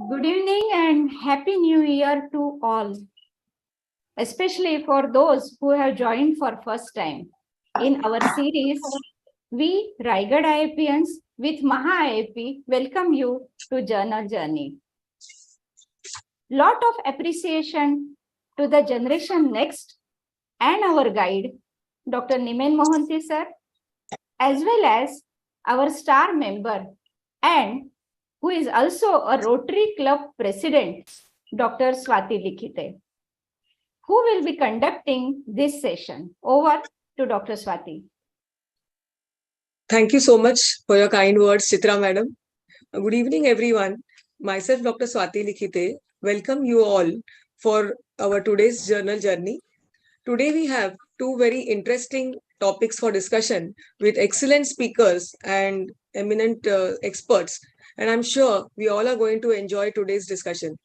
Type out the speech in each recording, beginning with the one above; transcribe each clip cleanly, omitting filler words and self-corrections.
Good evening and Happy New Year to all, especially for those who have joined for first time. In our series, we Raigad IIPians with Maha IIP welcome you to Journal Journey. Lot of appreciation to the generation next and our guide, Dr. Nimen Mohanty sir, as well as our star member and who is also a Rotary Club President, Dr. Swati Likhite, who will be conducting this session. Over to Dr. Swati. Thank you so much for your kind words, Chitra Madam. Good evening, everyone. Myself, Dr. Swati Likhite, welcome you all for our today's journal journey. Today we have two very interesting topics for discussion with excellent speakers and eminent experts. And I'm sure we all are going to enjoy today's discussion.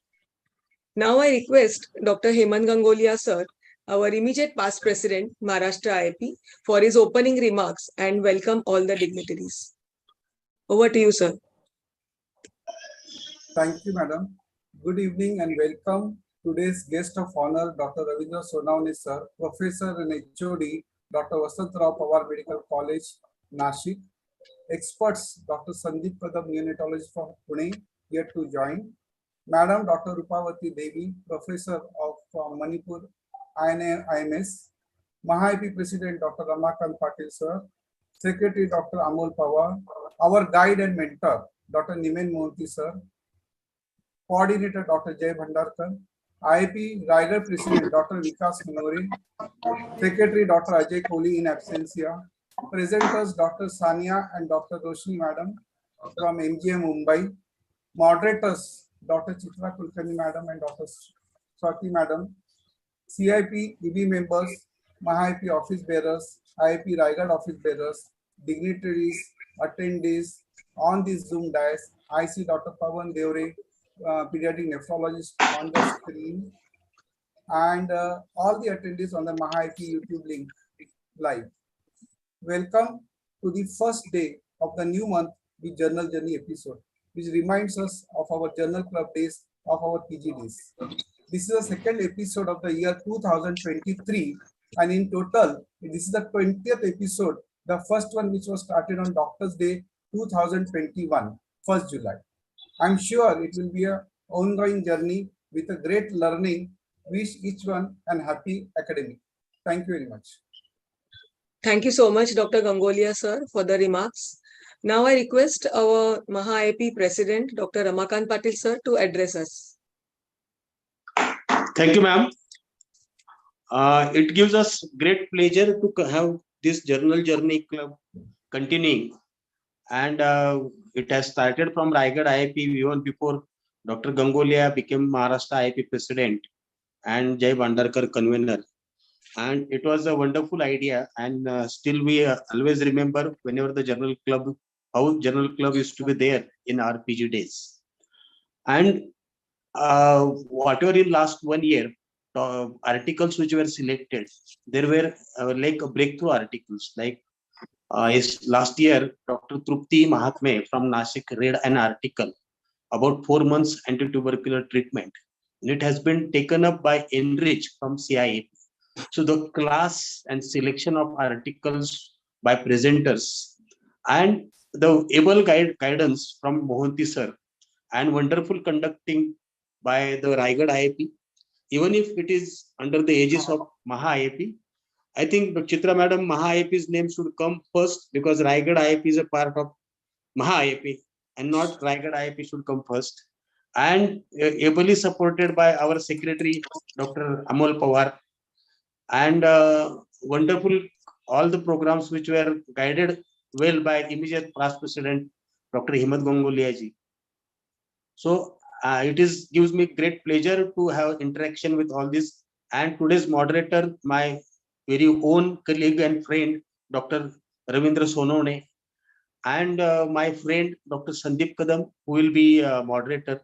Now I request Dr. Hemant Gangolia sir, our immediate past president, Maharashtra IIP, for his opening remarks and welcome all the dignitaries. Over to you, sir. Thank you, madam. Good evening and welcome today's guest of honor, Dr. Ravindra Sonawne sir, Professor and HOD, Dr. Vasantrao Pawar Medical College, Nashik. Experts, Dr. Sandeep Kadam, neonatologist from Pune, here to join. Madam Dr. Rupavati Devi, Professor of Manipur IMS. Maha IIP President Dr. Ramakant Patil sir, Secretary Dr. Amol Pawar, our guide and mentor Dr. Nimen Mohanty sir, Coordinator Dr. Jay Bhandarkar, IIP Raigad President Dr. Vikas Manore, Secretary Dr. Ajay Kohli in absentia, presenters Dr. Sania and Dr. Roshni Madam from MGM Mumbai, moderators Dr. Chitra Kulkarni Madam and Dr. Swati Madam, CIP EB members, Maha IIP office bearers, IIP Raigad office bearers, dignitaries, attendees on this Zoom dais. I see Dr. Pawan Devre, pediatric nephrologist on the screen, and all the attendees on the Maha IIP YouTube link live. Welcome to the first day of the new month, the Journal Journey episode, which reminds us of our Journal Club days of our PG days. This is the second episode of the year 2023, and in total, this is the 20th episode, the first one which was started on Doctor's Day 2021, 1st July. I'm sure it will be an ongoing journey with a great learning. Wish each one an happy academic. Thank you very much. Thank you so much, Dr. Gangolia sir, for the remarks. Now I request our Maha IIP President, Dr. Ramakant Patil sir, to address us. Thank you, ma'am. It gives us great pleasure to have this Journal Journey Club continuing. And it has started from Raigad IIP even before Dr. Gangolia became Maharashtra IIP President and Jay Bhandarkar convener. And it was a wonderful idea, and still we always remember whenever the Journal Club, how Journal Club used to be there in our PG days. And whatever in last 1 year, articles which were selected, there were like breakthrough articles. Like last year, Dr. Trupti Mahatme from Nashik read an article about 4 months anti-tubercular treatment. And it has been taken up by Enrich from CIAP. So the class and selection of articles by presenters and the able guidance from Mohanty sir and wonderful conducting by the Raigad IIP, even if it is under the aegis of Maha IIP. I think Chitra Madam, Maha IIP's name should come first because Raigad IIP is a part of Maha IIP and not Raigad IIP should come first. And ably supported by our secretary, Dr. Amol Pawar, and wonderful all the programs which were guided well by immediate past president, Dr. Himat Gangulia ji. So it is gives me great pleasure to have interaction with all this. And today's moderator, my very own colleague and friend, Dr. Ravindra Sonone, and my friend, Dr. Sandeep Kadam, who will be moderator.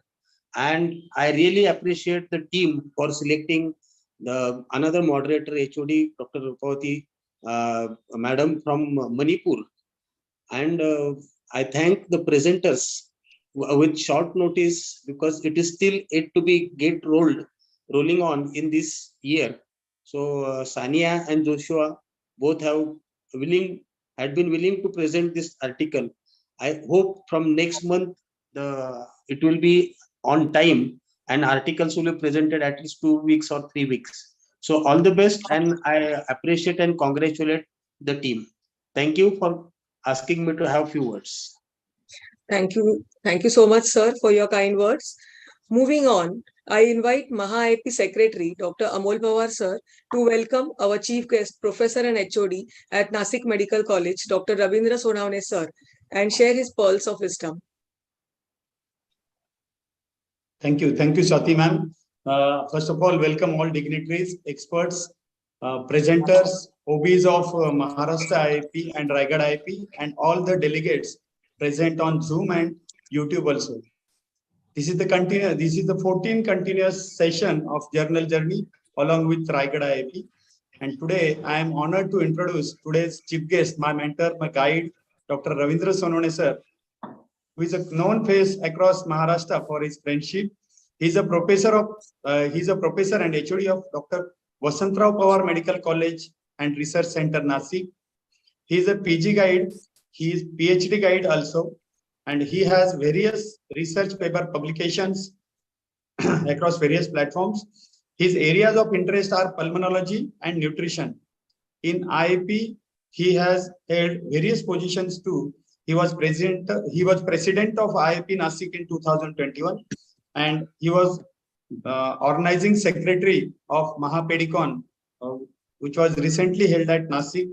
And I really appreciate the team for selecting another moderator, HOD, Dr. Rupavati, Madam from Manipur. And I thank the presenters with short notice because it is still yet to be rolling on in this year. So Sania and Joshua both had been willing to present this article. I hope from next month it will be on time and articles will be presented at least 2 weeks or 3 weeks. So all the best, and I appreciate and congratulate the team. Thank you for asking me to have few words. Thank you. Thank you so much, sir, for your kind words. Moving on, I invite Maha IIP Secretary, Dr. Amol Pawar, sir, to welcome our chief guest, Professor and HOD at Nasik Medical College, Dr. Ravindra Sonawne, sir, and share his pearls of wisdom. Thank you, Swati ma'am. First of all, welcome all dignitaries, experts, presenters, OBs of Maharashtra IIP and Raigad IIP, and all the delegates present on Zoom and YouTube also. This is the 14th continuous session of Journal Journey along with Raigad IIP. And today I am honored to introduce today's chief guest, my mentor, my guide, Dr. Ravindra Sonawne sir, who is a known face across Maharashtra for his friendship. He's a professor and HOD of Dr. Vasantrao Pawar Medical College and Research Center, Nasik. He is a PG guide. He is PhD guide also, and he has various research paper publications across various platforms. His areas of interest are pulmonology and nutrition. In IIP, he has held various positions too. He was president of IIP Nasik in 2021, and he was organizing secretary of Mahapedicon, which was recently held at Nasik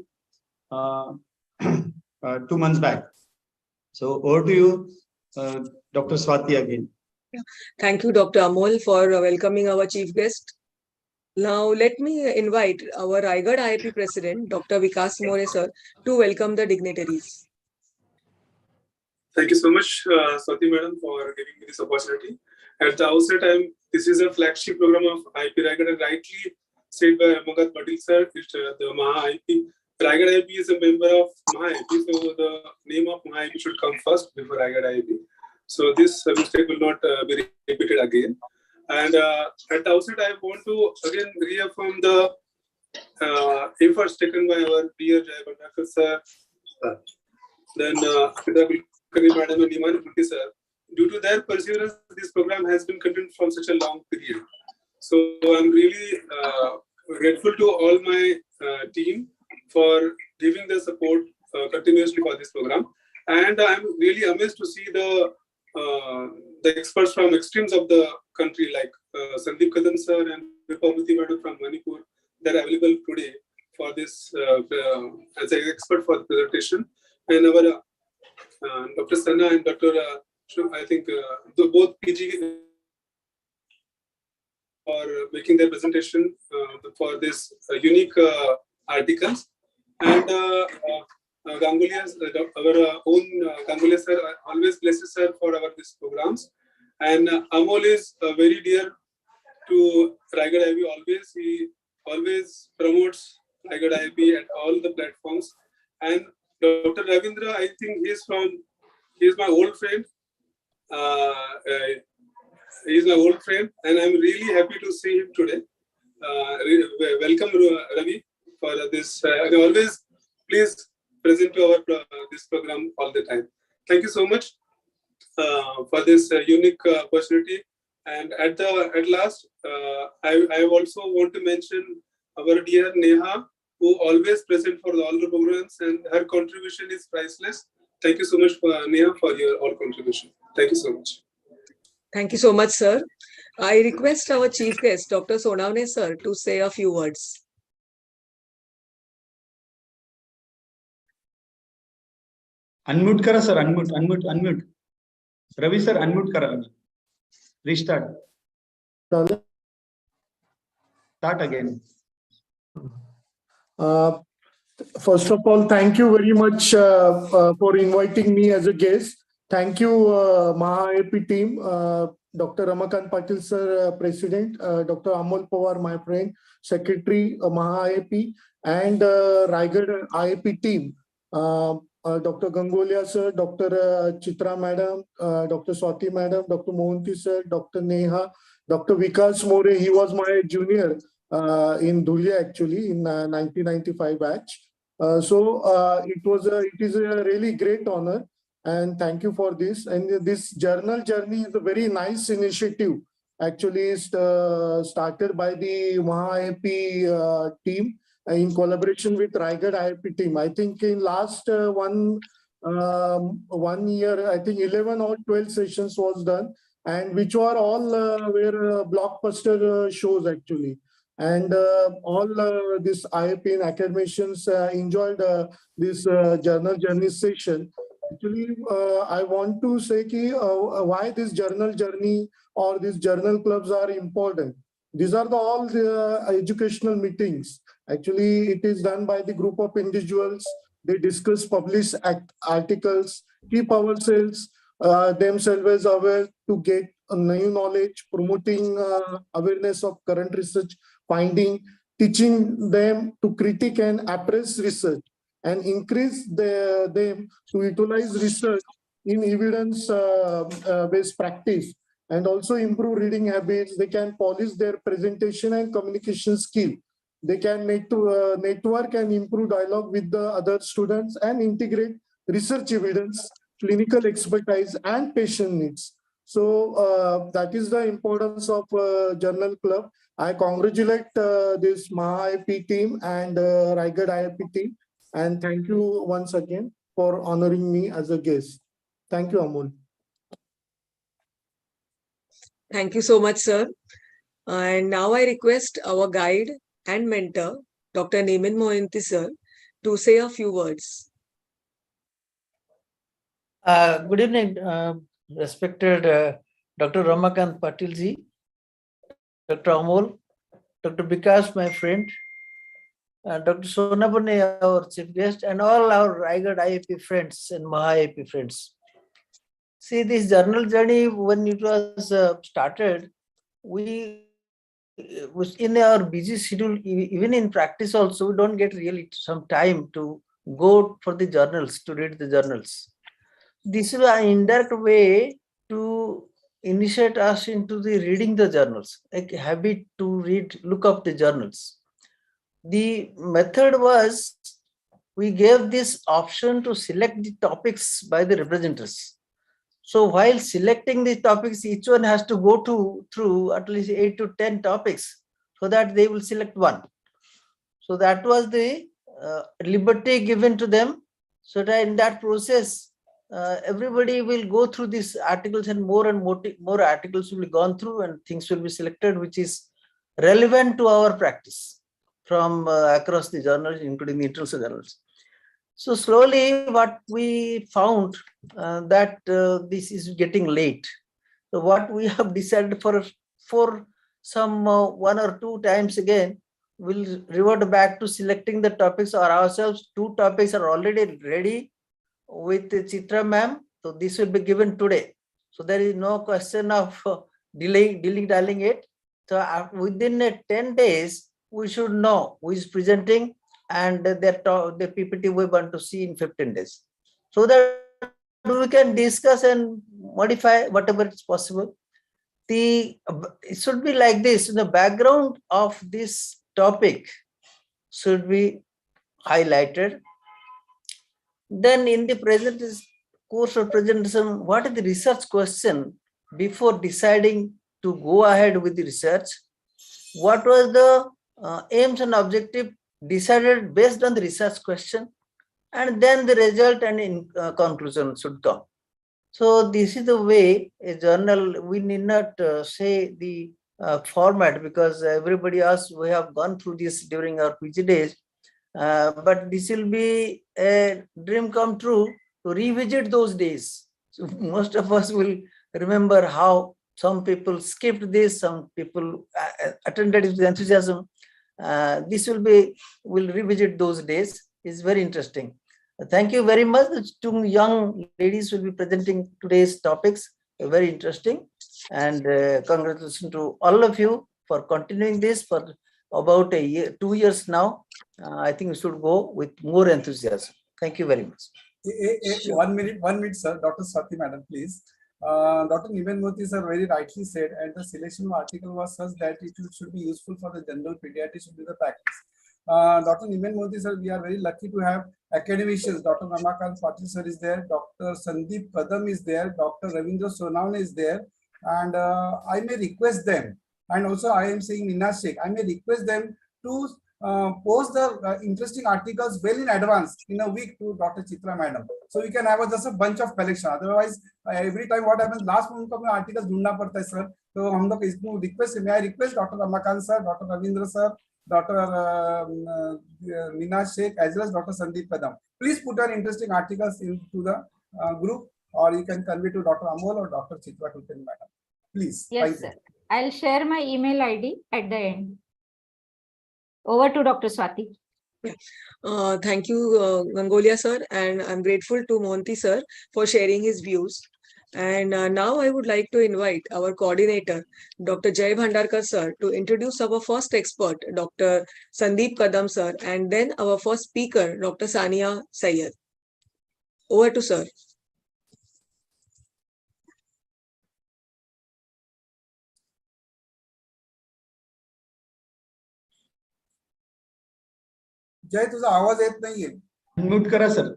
2 months back. So over to you, Dr. Swati again. Thank you, Dr. Amol, for welcoming our chief guest. Now, let me invite our Raigad IIP President, Dr. Vikas More, sir, to welcome the dignitaries. Thank you so much, Swati Madam, for giving me this opportunity. At the outset, this is a flagship program of IIP Raigad, and rightly said by Amagat Patil sir, the Maha IIP. Raigad IIP is a member of Maha IIP, so the name of Maha IIP should come first before Raigad IIP. So this mistake will not be repeated again. And at the outset, I want to again reaffirm the efforts taken by our dear Jai Bhandakar sir, then Madam and Iman Bhutti sir. Due to their perseverance, this program has been continued from such a long period. So I'm really grateful to all my team for giving the support continuously for this program. And I'm really amazed to see the experts from extremes of the country like Sandeep Kadam sir and Rupavati Madam from Manipur. They're available today for this as an expert for the presentation. And our Dr. Sana and Dr. I think both PG for making their presentation for this unique articles. And Gangulia, our own Gangulia sir, always blesses her for these programs. And Amol is very dear to Raigad IIP. He always promotes Raigad IIP at all the platforms. And Dr. Ravindra, I think he's my old friend. He's my old friend, and I'm really happy to see him today. Welcome, Ravi, for this. And always, please present to our this program all the time. Thank you so much for this unique opportunity. And at last, I also want to mention our dear Neha, who always present for all the programs, and her contribution is priceless. Thank you so much, Neha, for your all contribution. Thank you so much. Thank you so much, sir. I request our chief guest, Dr. Sonavne sir, to say a few words. Unmute करा sir, unmute. Ravi sir, unmute करा. Restart. Start again. First of all, thank you very much for inviting me as a guest. Thank you, MahaIP team, Dr. Ramakant Patil sir, President, Dr. Amol Pawar, my friend, Secretary, MahaIP, and Raigad IIP team, Dr. Gangolia sir, Dr. Chitra madam, Dr. Swati madam, Dr. Mohanty sir, Dr. Neha, Dr. Vikas More. He was my junior in Dhulia actually in 1995 batch. It is a really great honor, and thank you for this. And this journal journey is a very nice initiative. Actually, started by the MahaIP team in collaboration with Raigad IIP team. I think in last 1 year, I think 11 or 12 sessions was done, and which were all were blockbuster shows actually. And all this IIP and academicians enjoyed this journal journey session. Actually, I want to say why this journal journey or these journal clubs are important. These are all the educational meetings. Actually, it is done by the group of individuals. They discuss, publish articles, keep ourselves themselves aware to get new knowledge, promoting awareness of current research finding, teaching them to critique and appraise research, and increase them to utilize research in evidence-based practice, and also improve reading habits. They can polish their presentation and communication skill. They can network and improve dialogue with the other students and integrate research evidence, clinical expertise, and patient needs. So that is the importance of Journal Club. I congratulate this MahaIP team and Raigad IIP team, and thank you once again for honoring me as a guest. Thank you, Amol. Thank you so much, sir. And now I request our guide and mentor, Dr. Nemin Mohanty sir, to say a few words. Good evening, respected Dr. Ramakant Patil ji, Dr. Amol, Dr. Vikas, my friend, Dr. Sonavne, our chief guest, and all our Raigad IIP friends and MahaIP friends. See, this journal journey, when it was started, we was in our busy schedule, even in practice also, we don't get really some time to go for the journals, to read the journals. This is an indirect way to initiate us into the reading the journals, like habit to read, look up the journals. The method was, we gave this option to select the topics by the representatives. So while selecting the topics, each one has to go through at least 8 to 10 topics so that they will select one. So that was the liberty given to them. So that in that process, everybody will go through these articles, and more articles will be gone through, and things will be selected which is relevant to our practice from across the journals, including the international journals. So slowly what we found that this is getting late. So what we have decided for some 1 or 2 times again, we'll revert back to selecting the topics or ourselves. 2 topics are already ready with Chitra ma'am. So this will be given today. So there is no question of dilly-dallying it. So within 10 days, we should know who is presenting, and the PPT we want to see in 15 days. So that we can discuss and modify whatever is possible. It should be like this. In the background of this topic should be highlighted. Then in the present course of presentation, what is the research question before deciding to go ahead with the research? What was the aims and objective decided based on the research question? And then the result and conclusion should come. So this is the way a journal, we need not say the format, because everybody else, we have gone through this during our PG days. But this will be a dream come true to revisit those days. So most of us will remember how some people skipped this, some people attended with enthusiasm. This will revisit those days. It's very interesting. Thank you very much. The two young ladies will be presenting today's topics. Very interesting. And congratulations to all of you for continuing this for about a year, 2 years now. I think we should go with more enthusiasm. Thank you very much. 1 minute, sir. Dr. Swati, madam, please. Dr. Niven Murthy sir very rightly said, and the selection of article was such that it should be useful for the general pediatrics should be the practice. Dr. Niven Murthy sir, we are very lucky to have academicians. Dr. Ramakant Patil sir is there, Dr. Sandeep Kadam is there, Dr. Ravindra Sonawane is there, and I may request them, and also I am saying Nina Sheikh, I may request them to post the interesting articles well in advance in a week to Dr. Chitra madam, so we can have just a bunch of collection. Otherwise, every time what happens, last moment को अपने articles ढूंढना पड़ता है sir. तो हम लोग इसको request, may I request Dr. Ramakant sir, Dr. Ravindra sir, Dr. Nina Sheikh, as well as Dr. Sandeep Kadam. Please put our interesting articles into the group, or you can convey to Dr. Amol or Dr. Chitra Kulkarni madam. Please. Yes, sir. I'll share my email ID at the end. Over to Dr. Swati. Thank you, Gangolia sir, and I'm grateful to Mohanty sir for sharing his views. And now I would like to invite our coordinator, Dr. Jay Bhandarkar sir, to introduce our first expert, Dr. Sandeep Kadam sir, and then our first speaker, Dr. Sania Syed. Over to sir. जय, तुझा आवाज येत नाहीये. Mute करा sir.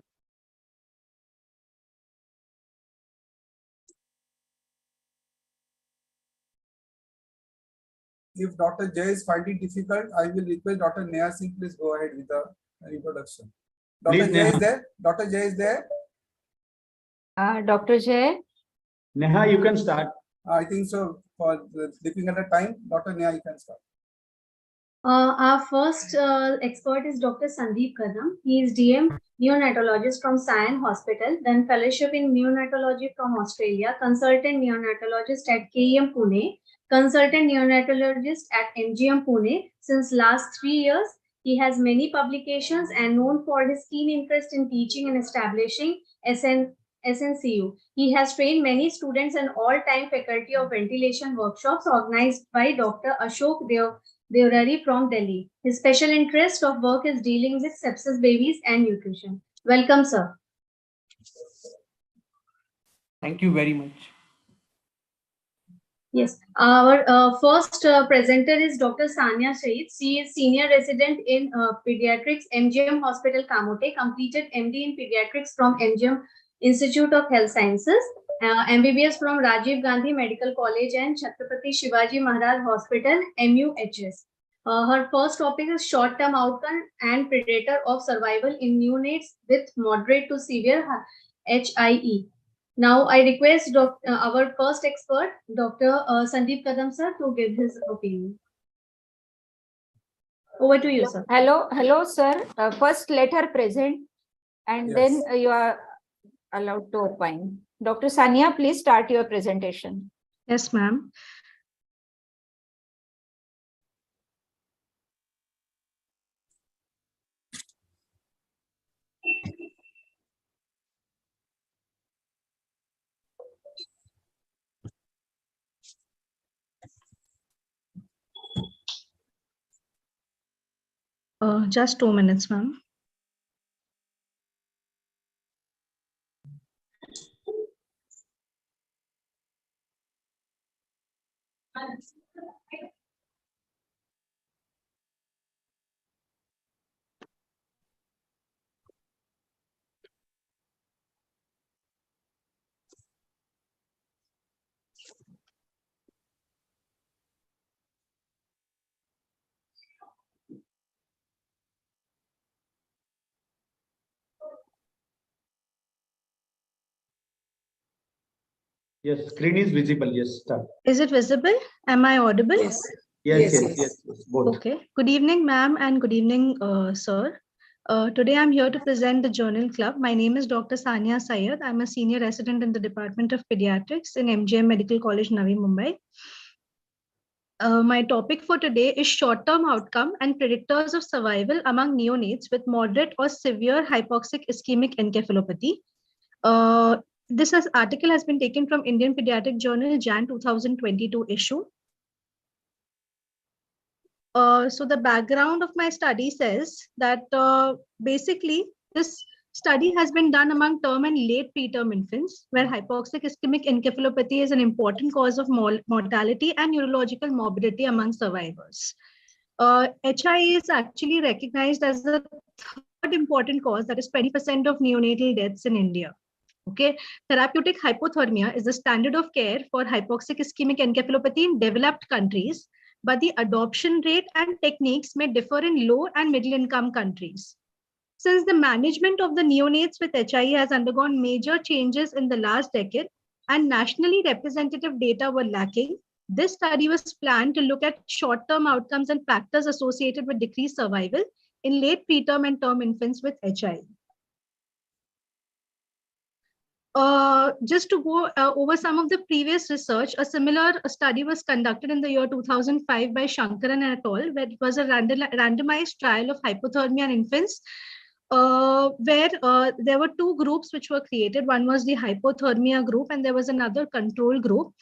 If Dr. Jay is finding difficult, I will request Dr. Neha Singh, please go ahead with the introduction. Dr. Please, Jay Neha. is there? Dr. Jay is there? Dr. Jay. Neha, you can start. I think so. For looking at the time, Dr. Neha, you can start. Our first expert is Dr. Sandeep Kadam. He is DM neonatologist from Sion Hospital, then fellowship in neonatology from Australia, consultant neonatologist at KEM Pune, consultant neonatologist at MGM Pune. Since last 3 years, he has many publications and known for his keen interest in teaching and establishing SNCU. He has trained many students and all-time faculty of ventilation workshops organized by Dr. Ashok Deorari from Delhi. His special interest of work is dealing with sepsis babies and nutrition. Welcome, sir. Thank you very much. Yes, our first presenter is Dr. Sania Syed. She is senior resident in pediatrics, MGM Hospital, Kamote, completed MD in pediatrics from MGM Institute of Health Sciences, MBBS from Rajiv Gandhi Medical College and Chhatrapati Shivaji Maharaj Hospital, MUHS. Her first topic is short-term outcome and predator of survival in neonates with moderate to severe HIE. Now I request our first expert, Dr. Sandeep Kadam sir, to give his opinion. Over to you, sir. Hello, sir. First, let her present, and then you are allowed to opine. Dr. Sania, please start your presentation. Yes, ma'am. Just 2 minutes, ma'am. Yes, screen is visible. Yes, start. Is it visible? Am I audible? Yes. Yes, Yes, yes, yes. yes, both. Okay. Good evening, ma'am, and good evening, sir. Today I'm here to present the Journal Club. My name is Dr. Sania Syed. I'm a senior resident in the Department of Pediatrics in MGM Medical College, Navi Mumbai. My topic for today is short-term outcome and predictors of survival among neonates with moderate or severe hypoxic ischemic encephalopathy. This article has been taken from Indian Pediatric Journal, Jan 2022 issue. So the background of my study says that basically this study has been done among term and late preterm infants, where hypoxic ischemic encephalopathy is an important cause of mortality and neurological morbidity among survivors. HI is actually recognized as the third important cause, that is 20% of neonatal deaths in India. Okay, therapeutic hypothermia is the standard of care for hypoxic ischemic encephalopathy in developed countries, but the adoption rate and techniques may differ in low and middle income countries. Since the management of the neonates with HI has undergone major changes in the last decade and nationally representative data were lacking, this study was planned to look at short-term outcomes and factors associated with decreased survival in late preterm and term infants with HI. Just to go over some of the previous research, a similar study was conducted in the year 2005 by Shankaran et al., where it was a randomized trial of hypothermia in infants, where there were two groups which were created. One was the hypothermia group, and there was another control group.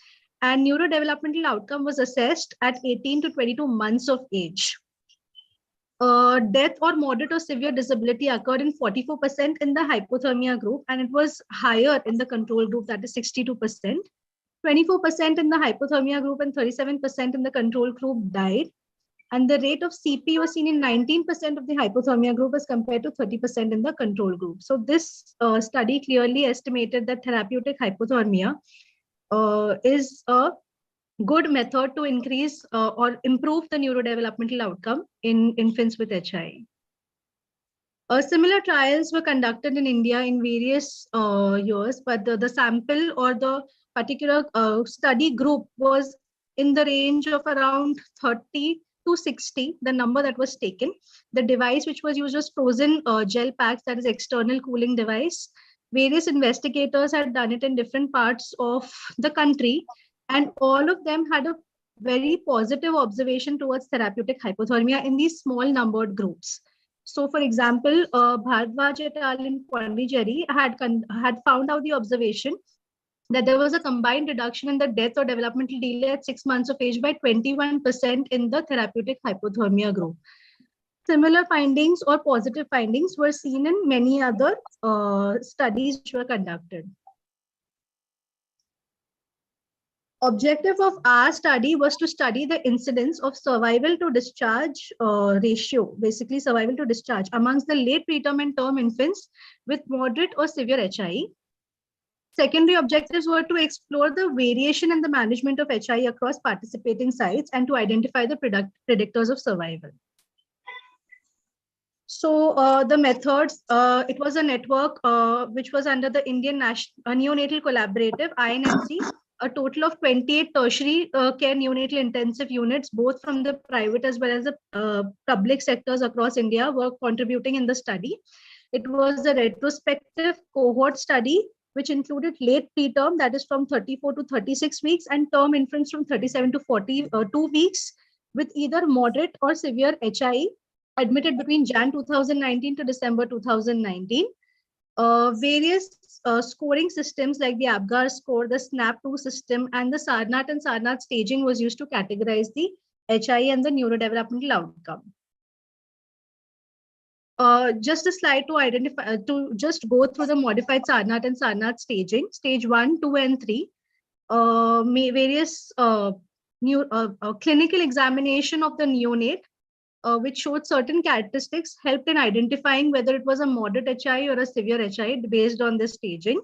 And neurodevelopmental outcome was assessed at 18 to 22 months of age. Death or moderate or severe disability occurred in 44% in the hypothermia group, and it was higher in the control group, that is 62%. 24% in the hypothermia group and 37% in the control group died. And the rate of CP was seen in 19% of the hypothermia group as compared to 30% in the control group. So this study clearly estimated that therapeutic hypothermia is a good method to increase or improve the neurodevelopmental outcome in infants with HI. Similar trials were conducted in India in various years, but the sample or the particular study group was in the range of around 30 to 60, the number that was taken. The device which was used was frozen gel packs, that is external cooling device. Various investigators had done it in different parts of the country, and all of them had a very positive observation towards therapeutic hypothermia in these small numbered groups. So, for example, Bhardwaj et al. In Pondicherry had found out the observation that there was a combined reduction in the death or developmental delay at 6 months of age by 21% in the therapeutic hypothermia group. Similar findings or positive findings were seen in many other studies which were conducted. Objective of our study was to study the incidence of survival to discharge ratio, basically survival to discharge amongst the late preterm and term infants with moderate or severe HI. Secondary objectives were to explore the variation in the management of HI across participating sites and to identify the predictors of survival. So the methods, it was a network which was under the Indian Neonatal Collaborative, INMC. A total of 28 tertiary care neonatal intensive units, both from the private as well as the public sectors across India, were contributing in the study. It was a retrospective cohort study, which included late preterm, that is from 34 to 36 weeks, and term infants from 37 to 42 weeks, with either moderate or severe HI, admitted between Jan 2019 to December 2019. Various scoring systems like the APGAR score, the SNAP-2 system, and the Sarnath and Sarnath staging was used to categorize the HI and the neurodevelopmental outcome. Just a slide to identify, to just go through the modified Sarnath and Sarnath staging, stage 1, 2, and 3. Various clinical examination of the neonate, which showed certain characteristics, helped in identifying whether it was a moderate HI or a severe HI based on this staging.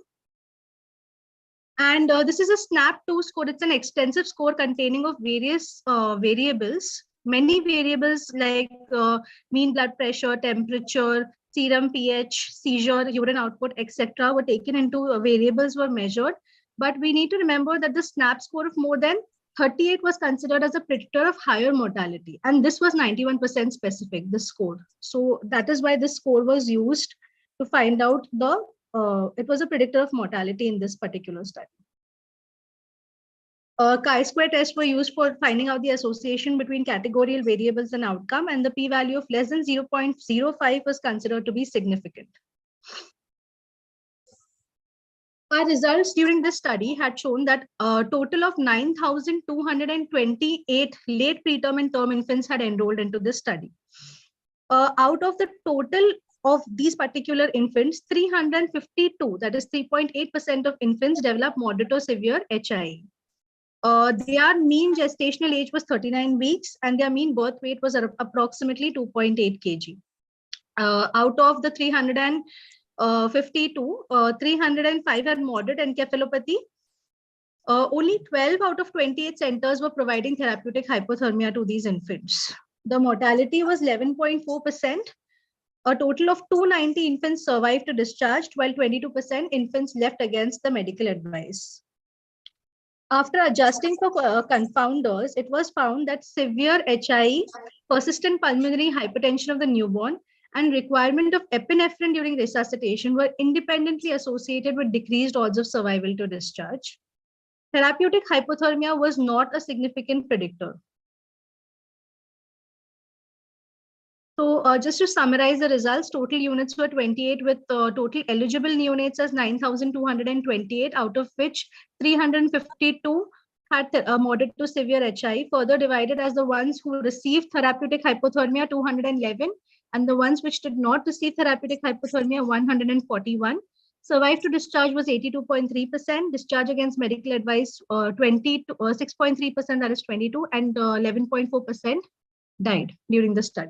And this is a SNAP-2 score. It's an extensive score containing of various variables. Many variables like mean blood pressure, temperature, serum pH, seizure, urine output, etc. were taken into variables were measured. But we need to remember that the SNAP score of more than 38 was considered as a predictor of higher mortality. And this was 91% specific, this score. So that is why this score was used to find out it was a predictor of mortality in this particular study. Chi-square tests were used for finding out the association between categorical variables and outcome, and the p-value of less than 0.05 was considered to be significant. Our results during this study had shown that a total of 9,228 late preterm and term infants had enrolled into this study. Out of the total of these particular infants, 352, that is 3.8% of infants, developed moderate or severe HIE. Their mean gestational age was 39 weeks and their mean birth weight was approximately 2.8 kg. Out of the 352, 305 had moderate encephalopathy. Only 12 out of 28 centers were providing therapeutic hypothermia to these infants. The mortality was 11.4%. A total of 290 infants survived to discharge, while 22% infants left against the medical advice. After adjusting for confounders, it was found that severe HIE, persistent pulmonary hypertension of the newborn, and requirement of epinephrine during resuscitation were independently associated with decreased odds of survival to discharge. Therapeutic hypothermia was not a significant predictor. So just to summarize the results, total units were 28 with total eligible neonates as 9,228, out of which 352 had moderate to severe HIE, further divided as the ones who received therapeutic hypothermia 211 and the ones which did not receive therapeutic hypothermia 141. Survive to discharge was 82.3%, discharge against medical advice 6.3%, that is 22, and 11.4% died during the study.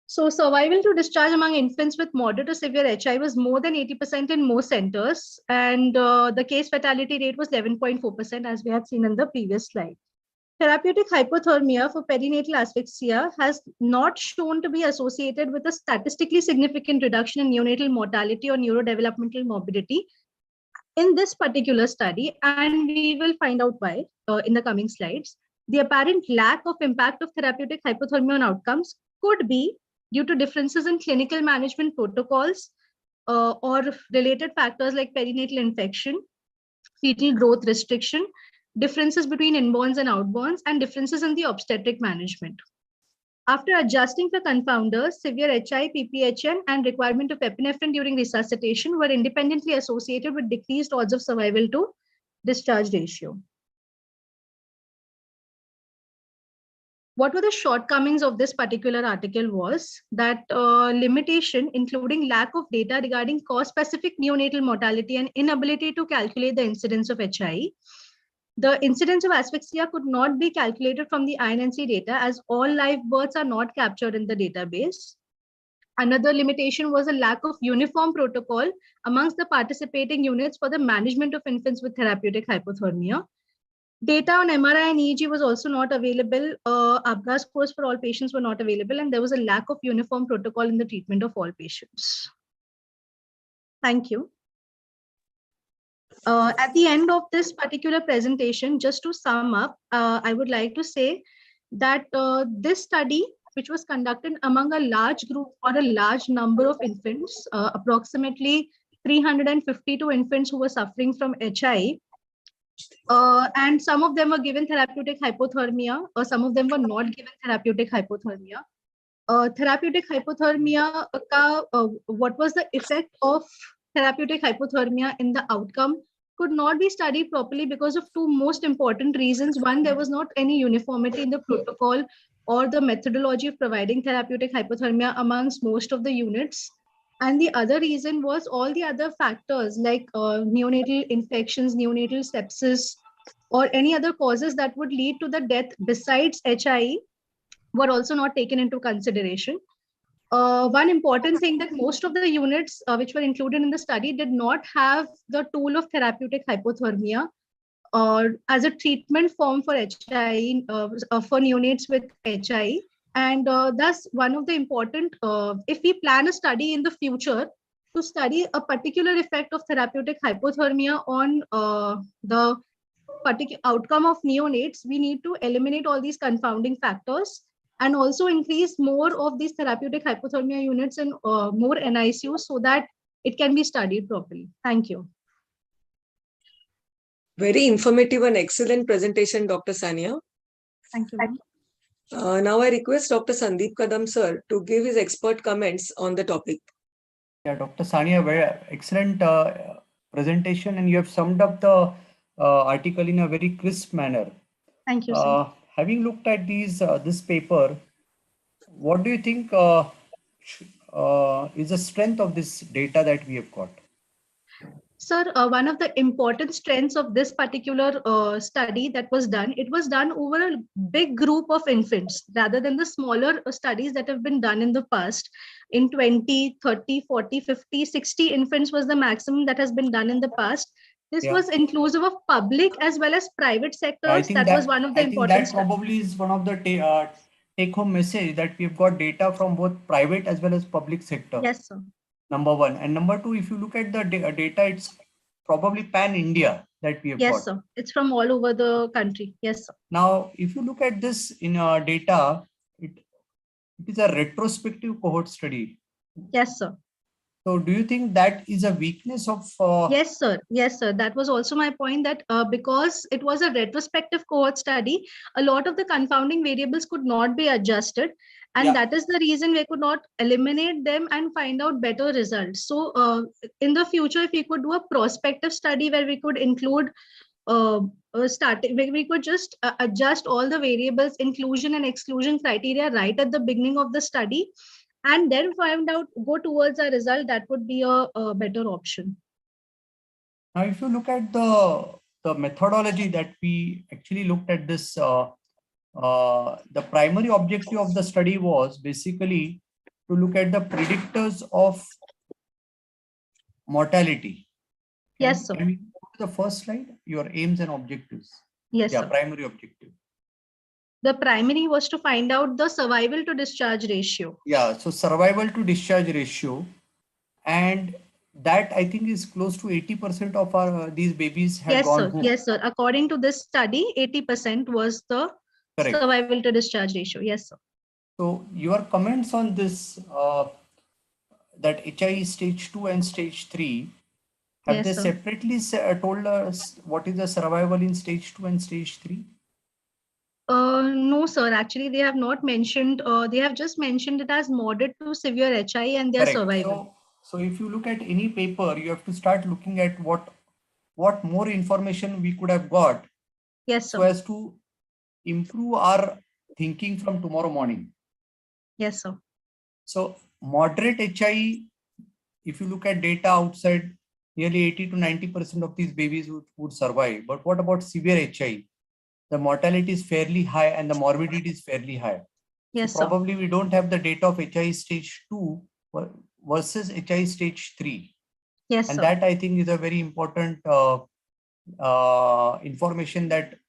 So survival to discharge among infants with moderate to severe HI was more than 80% in most centers, and the case fatality rate was 11.4%, as we had seen in the previous slide. Therapeutic hypothermia for perinatal asphyxia has not shown to be associated with a statistically significant reduction in neonatal mortality or neurodevelopmental morbidity in this particular study, and we will find out why in the coming slides. The apparent lack of impact of therapeutic hypothermia on outcomes could be due to differences in clinical management protocols or related factors like perinatal infection, fetal growth restriction, differences between inborns and outborns, and differences in the obstetric management. After adjusting for confounders, severe HI, PPHN, and requirement of epinephrine during resuscitation were independently associated with decreased odds of survival to discharge ratio. What were the shortcomings of this particular article was that limitation, including lack of data regarding cause-specific neonatal mortality and inability to calculate the incidence of HI. The incidence of asphyxia could not be calculated from the INNC data as all live births are not captured in the database. Another limitation was a lack of uniform protocol amongst the participating units for the management of infants with therapeutic hypothermia. Data on MRI and EEG was also not available. ABGA scores for all patients were not available, and there was a lack of uniform protocol in the treatment of all patients. Thank you. At the end of this particular presentation, just to sum up, I would like to say that this study, which was conducted among a large group or a large number of infants, approximately 352 infants who were suffering from HI, and some of them were given therapeutic hypothermia, or some of them were not given therapeutic hypothermia. Therapeutic hypothermia, what was the effect of therapeutic hypothermia in the outcome could not be studied properly because of two most important reasons. One, there was not any uniformity in the protocol or the methodology of providing therapeutic hypothermia amongst most of the units. And the other reason was all the other factors like neonatal infections, neonatal sepsis, or any other causes that would lead to the death besides HI were also not taken into consideration. One important thing that most of the units which were included in the study did not have the tool of therapeutic hypothermia as a treatment form for HI, for neonates with HI. And thus one of the important, if we plan a study in the future to study a particular effect of therapeutic hypothermia on the particular outcome of neonates, we need to eliminate all these confounding factors and also increase more of these therapeutic hypothermia units and more NICUs so that it can be studied properly. Thank you. Very informative and excellent presentation, Dr. Sania. Thank you. Ma'am. Now I request Dr. Sandeep Kadam sir to give his expert comments on the topic. Yeah, Dr. Sania, very excellent presentation, and you have summed up the article in a very crisp manner. Thank you, sir. Having looked at this paper, what do you think is the strength of this data that we have got? Sir, one of the important strengths of this particular study that was done, it was done over a big group of infants rather than the smaller studies that have been done in the past. In 20, 30, 40, 50, 60 infants was the maximum that has been done in the past. This was inclusive of public as well as private sectors. I think that was one of the important. That probably is one of the take-home message, that we've got data from both private as well as public sector. Yes, sir. Number one. And number two, if you look at the data, it's probably pan-India that we have got. Yes, sir. It's from all over the country. Yes, sir. Now, if you look at this in data, it is a retrospective cohort study. Yes, sir. So do you think that is a weakness of? Yes, sir. Yes, sir. That was also my point, that because it was a retrospective cohort study, a lot of the confounding variables could not be adjusted. And that is the reason we could not eliminate them and find out better results. So in the future, if we could do a prospective study where we could include we could just adjust all the variables, inclusion and exclusion criteria right at the beginning of the study, and then find out, go towards a result, that would be a better option. Now, if you look at the methodology that we actually looked at this, the primary objective of the study was basically to look at the predictors of mortality. Yes, sir. Can we go to the first slide, your aims and objectives? Yes, yeah, sir. Primary objective. The primary was to find out the survival to discharge ratio. Yeah, so survival to discharge ratio, and that I think is close to 80% of our these babies have gone home. Yes, sir. According to this study, 80% was the survival to discharge ratio. Yes, sir. So your comments on this, that HI stage 2 and stage 3, have they separately told us what is the survival in stage 2 and stage 3? No, sir. Actually, they have not mentioned. They have just mentioned it as moderate to severe HI and their survival. So if you look at any paper, you have to start looking at what more information we could have got. Yes, sir. So as to improve our thinking from tomorrow morning. Yes, sir. So moderate HI, if you look at data outside, nearly 80 to 90% of these babies would survive. But what about severe HI? The mortality is fairly high and the morbidity is fairly high. Yes, so probably we don't have the data of HI stage 2 versus HI stage 3. Yes, and sir. that I think is a very important information that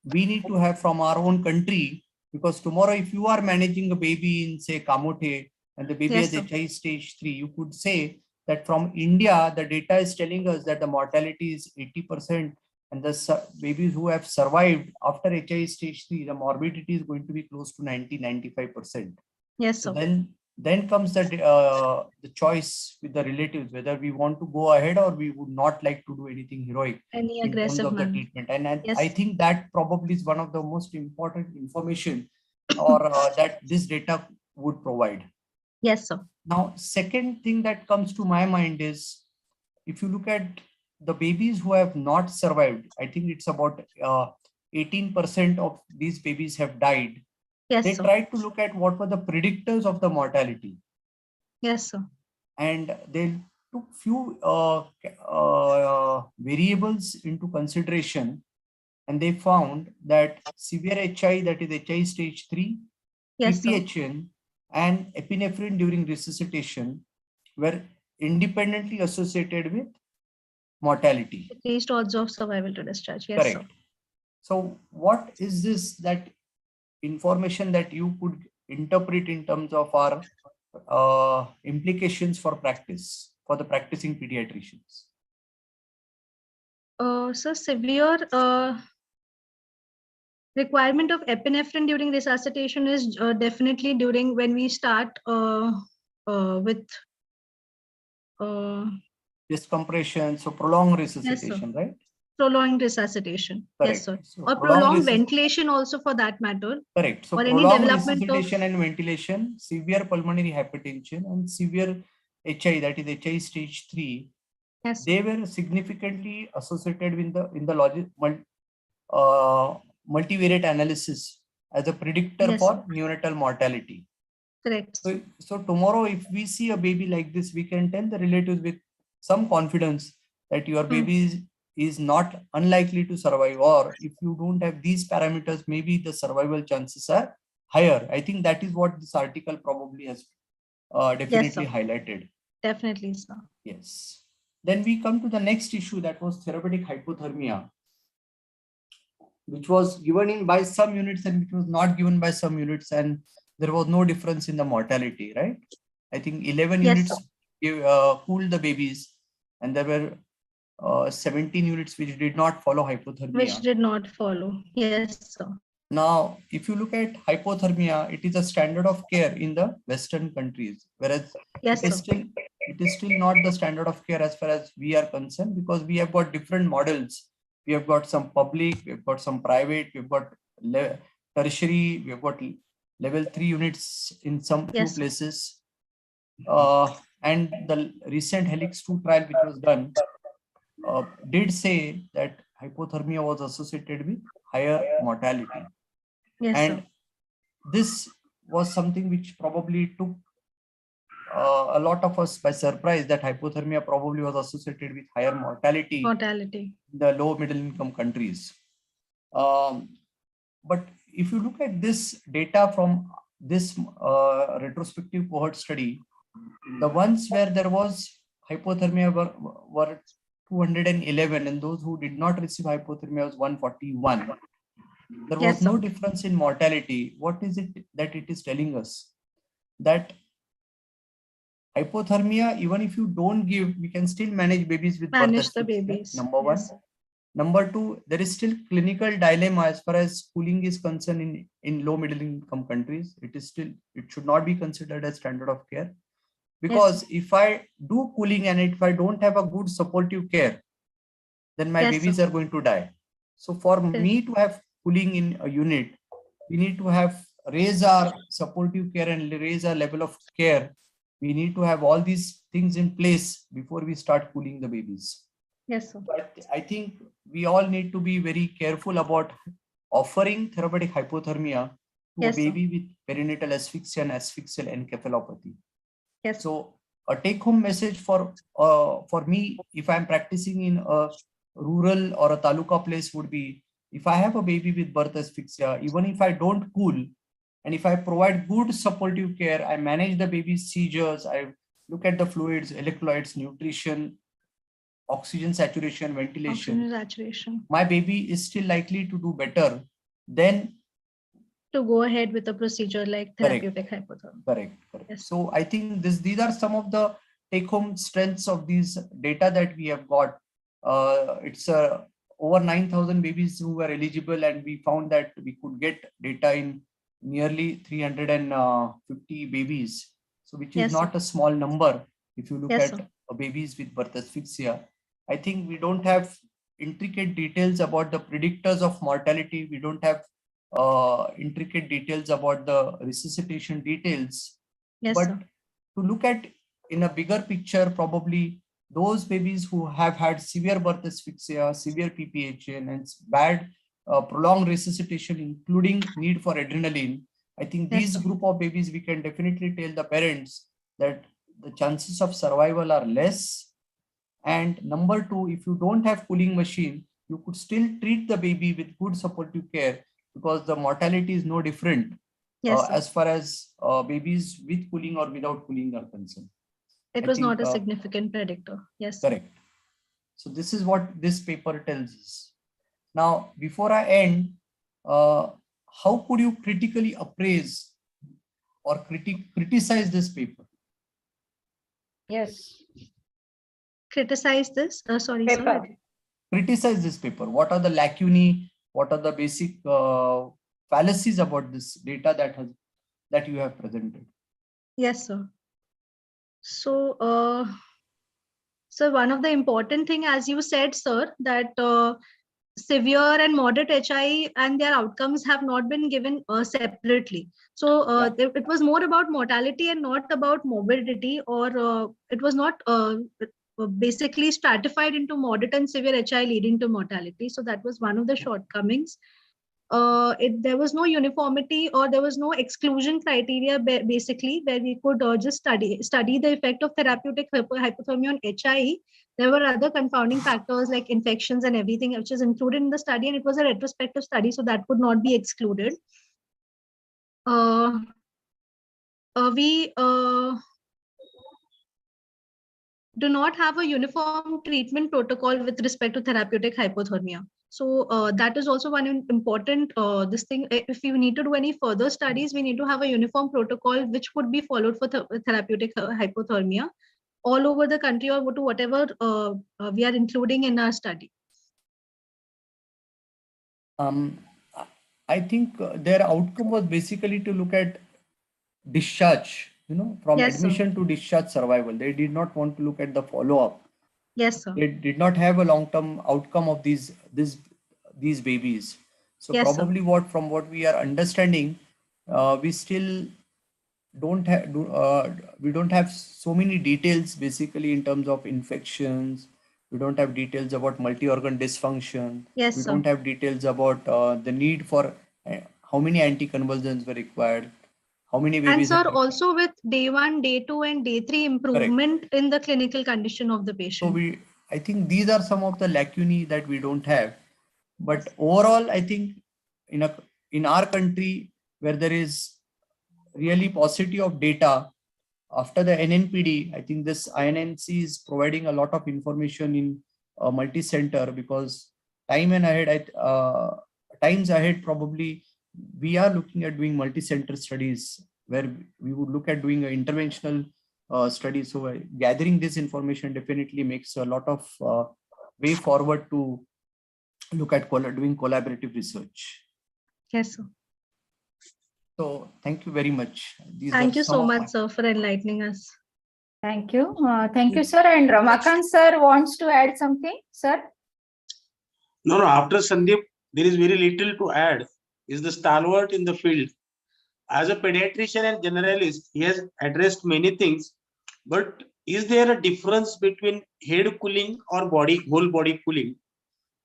we need to have from our own country, because tomorrow if you are managing a baby in say Kamote and the baby has HI stage 3, you could say that from India the data is telling us that the mortality is 80%, and the babies who have survived after HI stage 3, the morbidity is going to be close to 90-95%. Yes, sir. So then comes the choice with the relatives, whether we want to go ahead or we would not like to do anything heroic any in terms aggressive of the manner. treatment. And I think that probably is one of the most important information or that this data would provide. Yes, sir. Now, second thing that comes to my mind is, if you look at the babies who have not survived, I think it's about 18% of these babies have died. Yes, they sir. tried to look at what were the predictors of the mortality. Yes, sir. And they took few variables into consideration, and they found that severe HI, that is HI stage 3, yes, PPHN, and epinephrine during resuscitation were independently associated with mortality. Increased odds of survival to discharge. Yes, correct. Sir. So what is this that information that you could interpret in terms of our implications for practice, for the practicing pediatricians? So severe requirement of epinephrine during resuscitation is definitely during when we start with Discompression, so prolonged resuscitation, right? prolonged resuscitation. Yes, Correct. sir. So Or prolonged ventilation also for that matter. Correct. So or any prolonged development of resuscitation and ventilation, severe pulmonary hypertension, and severe HI, that is HI stage 3, yes, they were significantly associated with multivariate analysis as a predictor Yes, for sir. neonatal mortality. Correct. So tomorrow, if we see a baby like this, we can tell the relatives with some confidence that your baby is not unlikely to survive, or if you don't have these parameters, maybe the survival chances are higher. I think that is what this article probably has definitely sir. highlighted. Definitely, sir. Yes. Then we come to the next issue, that was therapeutic hypothermia, which was given in by some units and which was not given by some units, and there was no difference in the mortality, right? I think 11 Yes, units cooled the babies, and there were 17 units which did not follow hypothermia. Which did not follow. Yes, sir. Now, if you look at hypothermia, it is a standard of care in the Western countries, whereas Yes, it is still not the standard of care as far as we are concerned, because we have got different models. We have got some public, we have got some private, we have got tertiary, we have got level 3 units in some few places. And the recent Helix 2 trial which was done did say that hypothermia was associated with higher mortality. Yes, and sir. This was something which probably took a lot of us by surprise, that hypothermia probably was associated with higher mortality in the low middle income countries. But if you look at this data from this retrospective cohort study, the ones where there was hypothermia were 211, and those who did not receive hypothermia was 141. There was no difference in mortality. What is it that it is telling us? That hypothermia, even if you don't give, we can still manage babies with birth asphyxia, number one. Number two, there is still clinical dilemma as far as cooling is concerned in low middle income countries. It should not be considered as standard of care. Because if I do cooling and if I don't have a good supportive care, then my babies are going to die. So for me to have cooling in a unit, we need to raise our supportive care and raise our level of care. We need to have all these things in place before we start cooling the babies. Yes, sir. But I think we all need to be very careful about offering therapeutic hypothermia to a baby with perinatal asphyxia and asphyxial encephalopathy. Yes. So a take-home message for me, if I'm practicing in a rural or a taluka place, would be, if I have a baby with birth asphyxia, even if I don't cool, and if I provide good supportive care, I manage the baby's seizures, I look at the fluids, electrolytes, nutrition, oxygen saturation, ventilation, my baby is still likely to do better than to go ahead with a procedure like therapeutic hypothermia. Correct. Yes. So I think these are some of the take-home strengths of these data that we have got. It's over 9,000 babies who were eligible, and we found that we could get data in nearly 350 babies. So which is not a small number if you look at babies with birth asphyxia. I think we don't have intricate details about the predictors of mortality. We don't have intricate details about the resuscitation details. But to look at in a bigger picture, probably those babies who have had severe birth asphyxia, severe PPHN, and bad prolonged resuscitation, including need for adrenaline, I think these group of babies, we can definitely tell the parents that the chances of survival are less. And number two, if you don't have cooling machine, you could still treat the baby with good supportive care, because the mortality is no different as far as babies with cooling or without cooling are concerned. It was not a significant predictor. Yes. Correct. So this is what this paper tells us. Now, before I end, how could you critically appraise or criticize this paper? Yes. criticize this. Sorry, sir. Paper. Criticize this paper. What are the lacunae? What are the basic fallacies about this data that you have presented? Yes, sir. So, so one of the important thing, as you said, sir, that severe and moderate HI and their outcomes have not been given separately. So it was more about mortality and not about morbidity, or it was not basically stratified into moderate and severe HI leading to mortality. So that was one of the shortcomings. There was no uniformity, or there was no exclusion criteria basically, where we could just study the effect of therapeutic hypothermia on HI. There were other confounding factors like infections and everything, which is included in the study, and it was a retrospective study, so that could not be excluded. We do not have a uniform treatment protocol with respect to therapeutic hypothermia. So that is also one important this thing. If we need to do any further studies, we need to have a uniform protocol which would be followed for therapeutic hypothermia all over the country, or to whatever we are including in our study. I think their outcome was basically to look at discharge, from Yes, admission to discharge survival. They did not want to look at the follow-up. Yes, sir. They did not have a long-term outcome of these babies. So Yes, sir. probably from what we are understanding, we still don't have so many details basically in terms of infections. We don't have details about multi-organ dysfunction. Yes, we sir. don't have details about the need for how many anticonvulsants were required, how many And babies. sir, also with day 1, day 2, and day 3 improvement in the clinical condition of the patient. So I think these are some of the lacunae that we don't have. But overall, I think in our country, where there is really paucity of data after the NNPD, I think this INNC is providing a lot of information in multi-center, because times ahead probably we are looking at doing multi-center studies where we would look at doing an interventional study. So gathering this information definitely makes a lot of way forward to look at doing collaborative research. Yes, sir. So thank you very much. Thank you so much, sir, for enlightening us. Thank you. Thank you, sir. And Ramakant sir wants to add something, sir? No, after Sandeep, there is very little to add. Is the stalwart in the field. As a pediatrician and generalist, he has addressed many things, but is there a difference between head cooling or whole body cooling?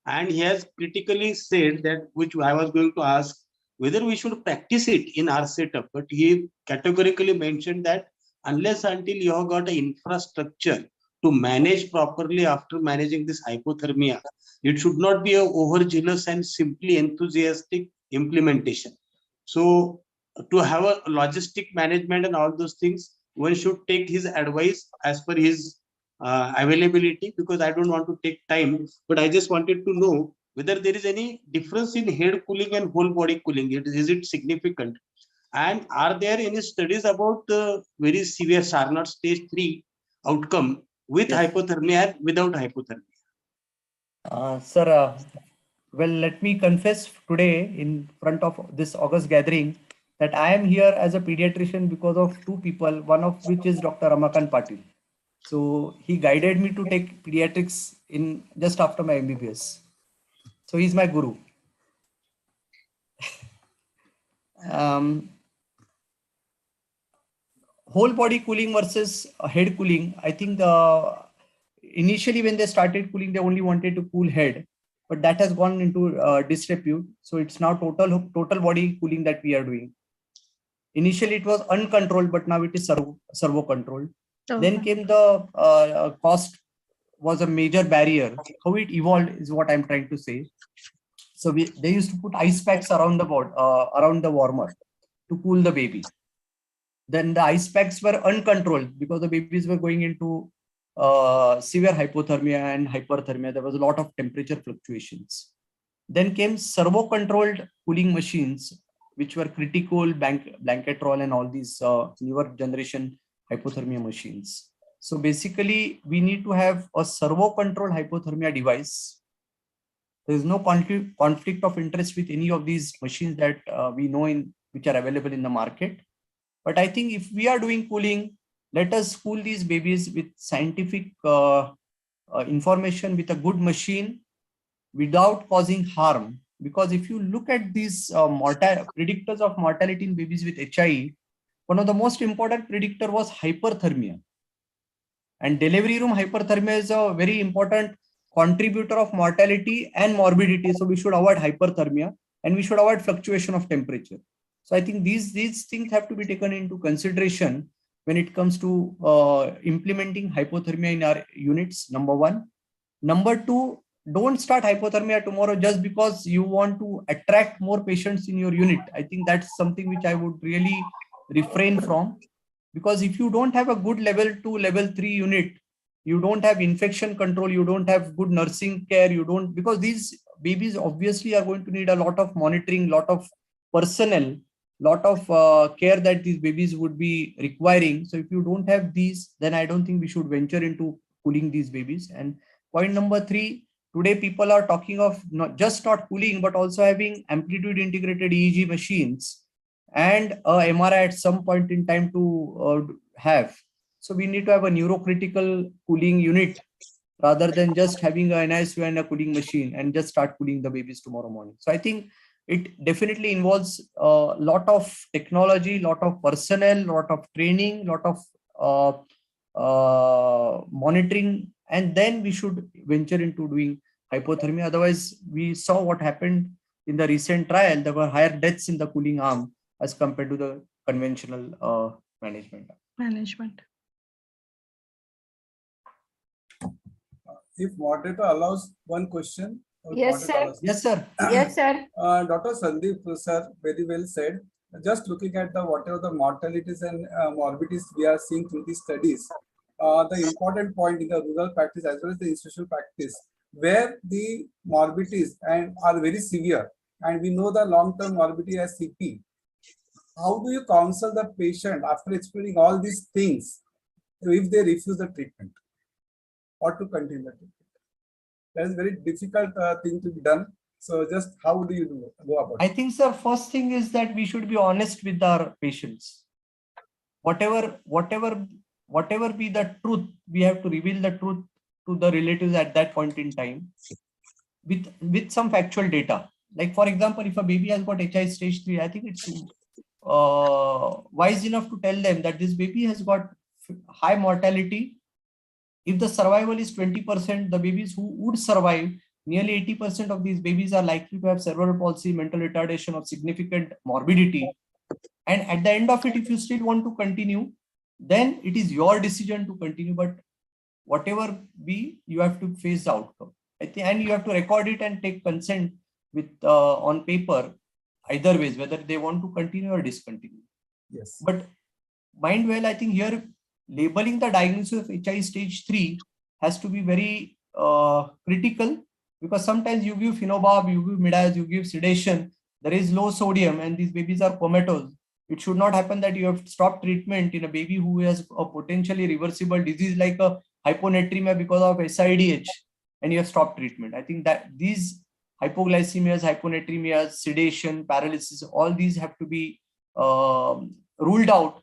And he has critically said that, which I was going to ask, whether we should practice it in our setup, but he categorically mentioned that unless until you have got an infrastructure to manage properly after managing this hypothermia, it should not be a overzealous and simply enthusiastic implementation. So to have a logistic management and all those things, one should take his advice as per his availability, because I don't want to take time, but I just wanted to know whether there is any difference in head cooling and whole body cooling. Is it significant? And are there any studies about the very severe Charnot stage 3 outcome with hypothermia and without hypothermia? Sir, well, let me confess today in front of this August gathering that I am here as a pediatrician because of two people, one of which is Dr. Ramakant Patil. So he guided me to take pediatrics in just after my MBBS. So he's my guru. Whole body cooling versus head cooling. I think initially when they started cooling, they only wanted to cool head, but that has gone into disrepute. So it's now total body cooling that we are doing. Initially it was uncontrolled, but now it is servo controlled. Then came the cost was a major barrier. How it evolved is what I'm trying to say. So they used to put ice packs around the warmer to cool the baby. Then the ice packs were uncontrolled because the babies were going into severe hypothermia and hyperthermia. There was a lot of temperature fluctuations. Then came servo-controlled cooling machines, which were critical, Blanketrol and all these newer generation hypothermia machines. So basically, we need to have a servo controlled hypothermia device. There is no conflict of interest with any of these machines that we know which are available in the market. But I think if we are doing cooling, let us cool these babies with scientific information, with a good machine, without causing harm. Because if you look at these predictors of mortality in babies with HIE, one of the most important predictor was hyperthermia. And delivery room hyperthermia is a very important contributor of mortality and morbidity. So we should avoid hyperthermia and we should avoid fluctuation of temperature. So I think these things have to be taken into consideration when it comes to implementing hypothermia in our units, number one. Number two, don't start hypothermia tomorrow just because you want to attract more patients in your unit. I think that's something which I would really refrain from. Because if you don't have a good level 2, level 3 unit, you don't have infection control, you don't have good nursing care, because these babies obviously are going to need a lot of monitoring, lot of personnel, lot of care that these babies would be requiring. So if you don't have these, then I don't think we should venture into cooling these babies. And point number 3, today people are talking of not cooling, but also having amplitude integrated EEG machines and a MRI at some point in time to have. So we need to have a neurocritical cooling unit rather than just having an NICU and a cooling machine and just start cooling the babies tomorrow morning. So I think it definitely involves a lot of technology, lot of personnel, lot of training, lot of monitoring, and then we should venture into doing hypothermia. Otherwise, we saw what happened in the recent trial. There were higher deaths in the cooling arm as compared to the conventional management. If moderator allows one question. Yes, sir. Yes, sir. Yes, sir. Dr. Sandeep, sir, very well said. Just looking at whatever the mortalities and morbidities we are seeing through these studies, the important point in the rural practice as well as the institutional practice, where the morbidities are very severe, and we know the long-term morbidity as CP. How do you counsel the patient after explaining all these things if they refuse the treatment or to continue the treatment? That is a very difficult thing to be done. So just how do you go about it? I think, sir, first thing is that we should be honest with our patients. Whatever be the truth, we have to reveal the truth to the relatives at that point in time with some factual data. Like, for example, if a baby has got HI stage 3, I think it's wise enough to tell them that this baby has got high mortality. If the survival is 20%, the babies who would survive, nearly 80% of these babies are likely to have cerebral palsy, mental retardation, or significant morbidity. And at the end of it, if you still want to continue, then it is your decision to continue. But whatever be, you have to face the outcome. And you have to record it and take consent with on paper, either ways, whether they want to continue or discontinue. Yes. But mind well, I think here labeling the diagnosis of HI stage 3 has to be very critical, because sometimes you give phenobarb, you give midaz, you give sedation, there is low sodium and these babies are comatose. It should not happen that you have stopped treatment in a baby who has a potentially reversible disease like a hyponatremia because of SIDH, and you have stopped treatment. I think that these hypoglycemias, hyponatremias, sedation, paralysis, all these have to be ruled out.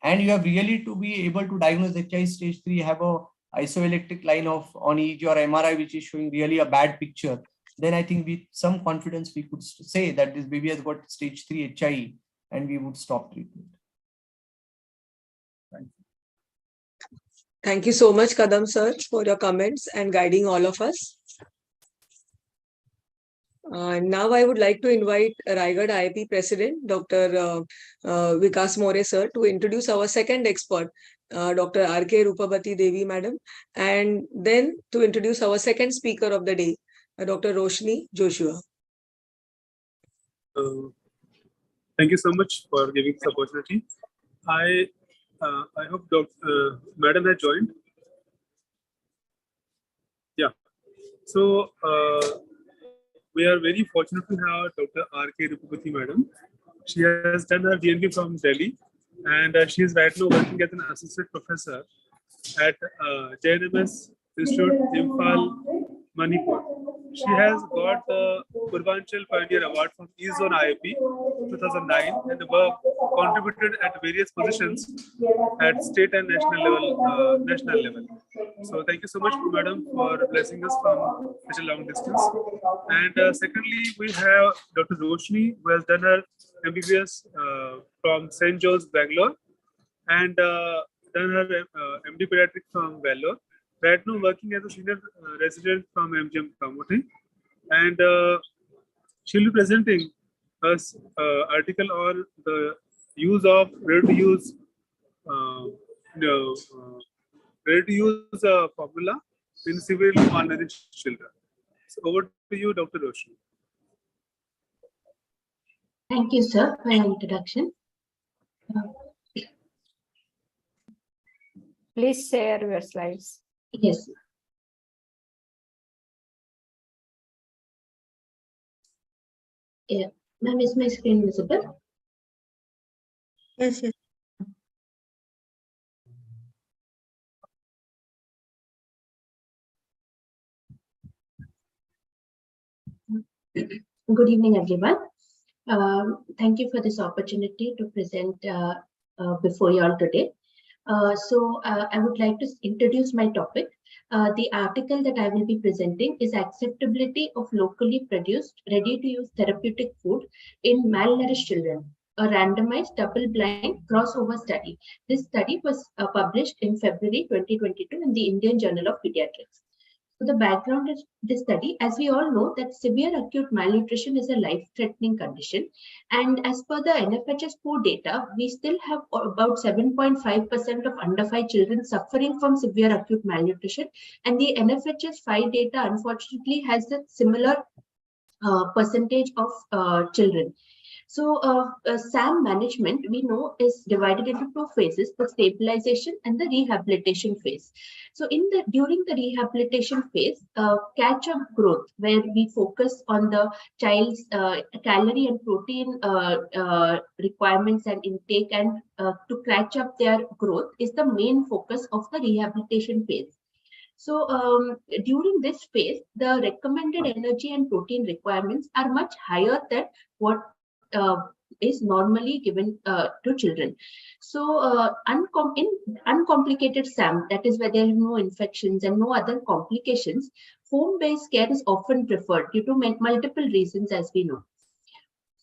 And you have really to be able to diagnose HI stage 3, have a isoelectric line on EEG or MRI, which is showing really a bad picture. Then I think with some confidence, we could say that this baby has got stage 3 HI and we would stop treatment. Thank you. Thank you so much, Kadam sir, for your comments and guiding all of us. Now I would like to invite Raigad IIP President, Dr. Vikas More sir, to introduce our second expert, Dr. R.K. Rupabati Devi madam, and then to introduce our second speaker of the day, Dr. Roshni Joshua. Thank you so much for giving this opportunity. I hope Madam has joined. Yeah. So we are very fortunate to have Dr. R.K. Rupabati Madam. She has done her DNB from Delhi, and she is right now working as an assistant professor at JNMS Institute, Imphal, Manipur. She has got the Purvanchal Pioneer Award from East Zone IIP 2009 and work contributed at various positions at state and national level. So thank you so much, madam, for blessing us from such a long distance. And secondly, we have Dr. Roshni, who has done her MBBS from St. Joe's, Bangalore, and done her MD Pediatrics from Vellore. Right now working as a senior resident from MGM Kamuthi, and she'll be presenting us article on the use of ready-to-use formula in severely malnourished children. So over to you, Dr. Roshni. Thank you, sir, for your introduction. Please share your slides. Yes. Yeah, ma'am, is my screen visible? Yes, yes. Good evening, everyone. Thank you for this opportunity to present before you all today. I would like to introduce my topic. The article that I will be presenting is acceptability of locally produced ready-to-use therapeutic food in malnourished children, a randomized double-blind crossover study. This study was published in February 2022 in the Indian Journal of Pediatrics. So the background of this study, as we all know, that severe acute malnutrition is a life-threatening condition. And as per the NFHS4 data, we still have about 7.5% of under 5 children suffering from severe acute malnutrition. And the NFHS5 data, unfortunately, has a similar percentage of children. So SAM management, we know, is divided into two phases: the stabilization and the rehabilitation phase. So during the rehabilitation phase, catch-up growth, where we focus on the child's calorie and protein requirements and intake, and to catch up their growth, is the main focus of the rehabilitation phase. So during this phase, the recommended energy and protein requirements are much higher than what is normally given to children. So in uncomplicated SAM, that is where there are no infections and no other complications, home-based care is often preferred due to multiple reasons, as we know.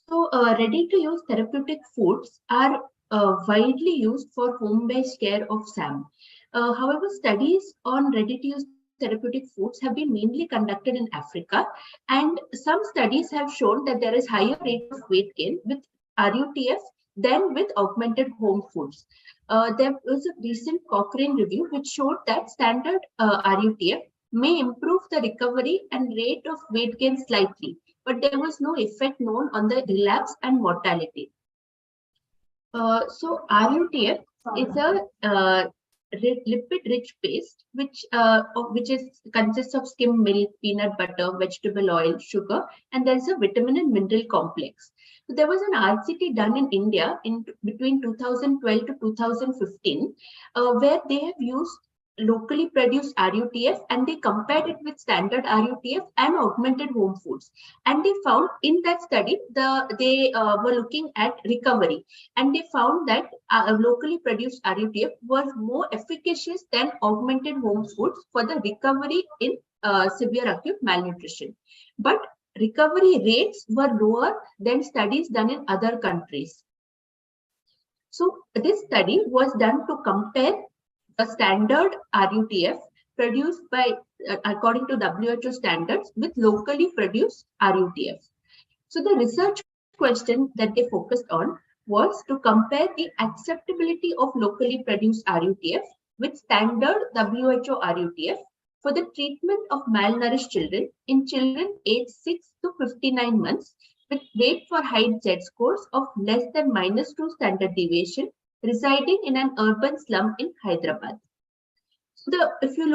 So ready-to-use therapeutic foods are widely used for home-based care of SAM. However, studies on ready-to-use therapeutic foods have been mainly conducted in Africa, and some studies have shown that there is higher rate of weight gain with RUTF than with augmented home foods. There was a recent Cochrane review which showed that standard RUTF may improve the recovery and rate of weight gain slightly, but there was no effect known on the relapse and mortality. So RUTF is a lipid-rich paste, which consists of skim milk, peanut butter, vegetable oil, sugar, and there is a vitamin and mineral complex. So there was an RCT done in India between 2012 to 2015, where they have used locally produced RUTF and they compared it with standard RUTF and augmented home foods. And they found in that study, they were looking at recovery, and they found that locally produced RUTF was more efficacious than augmented home foods for the recovery in severe acute malnutrition. But recovery rates were lower than studies done in other countries. So this study was done to compare the standard RUTF produced by according to WHO standards with locally produced RUTF. So the research question that they focused on was to compare the acceptability of locally produced RUTF with standard WHO RUTF for the treatment of malnourished children in children aged 6 to 59 months with weight for height Z-scores of less than -2 standard deviation, residing in an urban slum in Hyderabad. So if you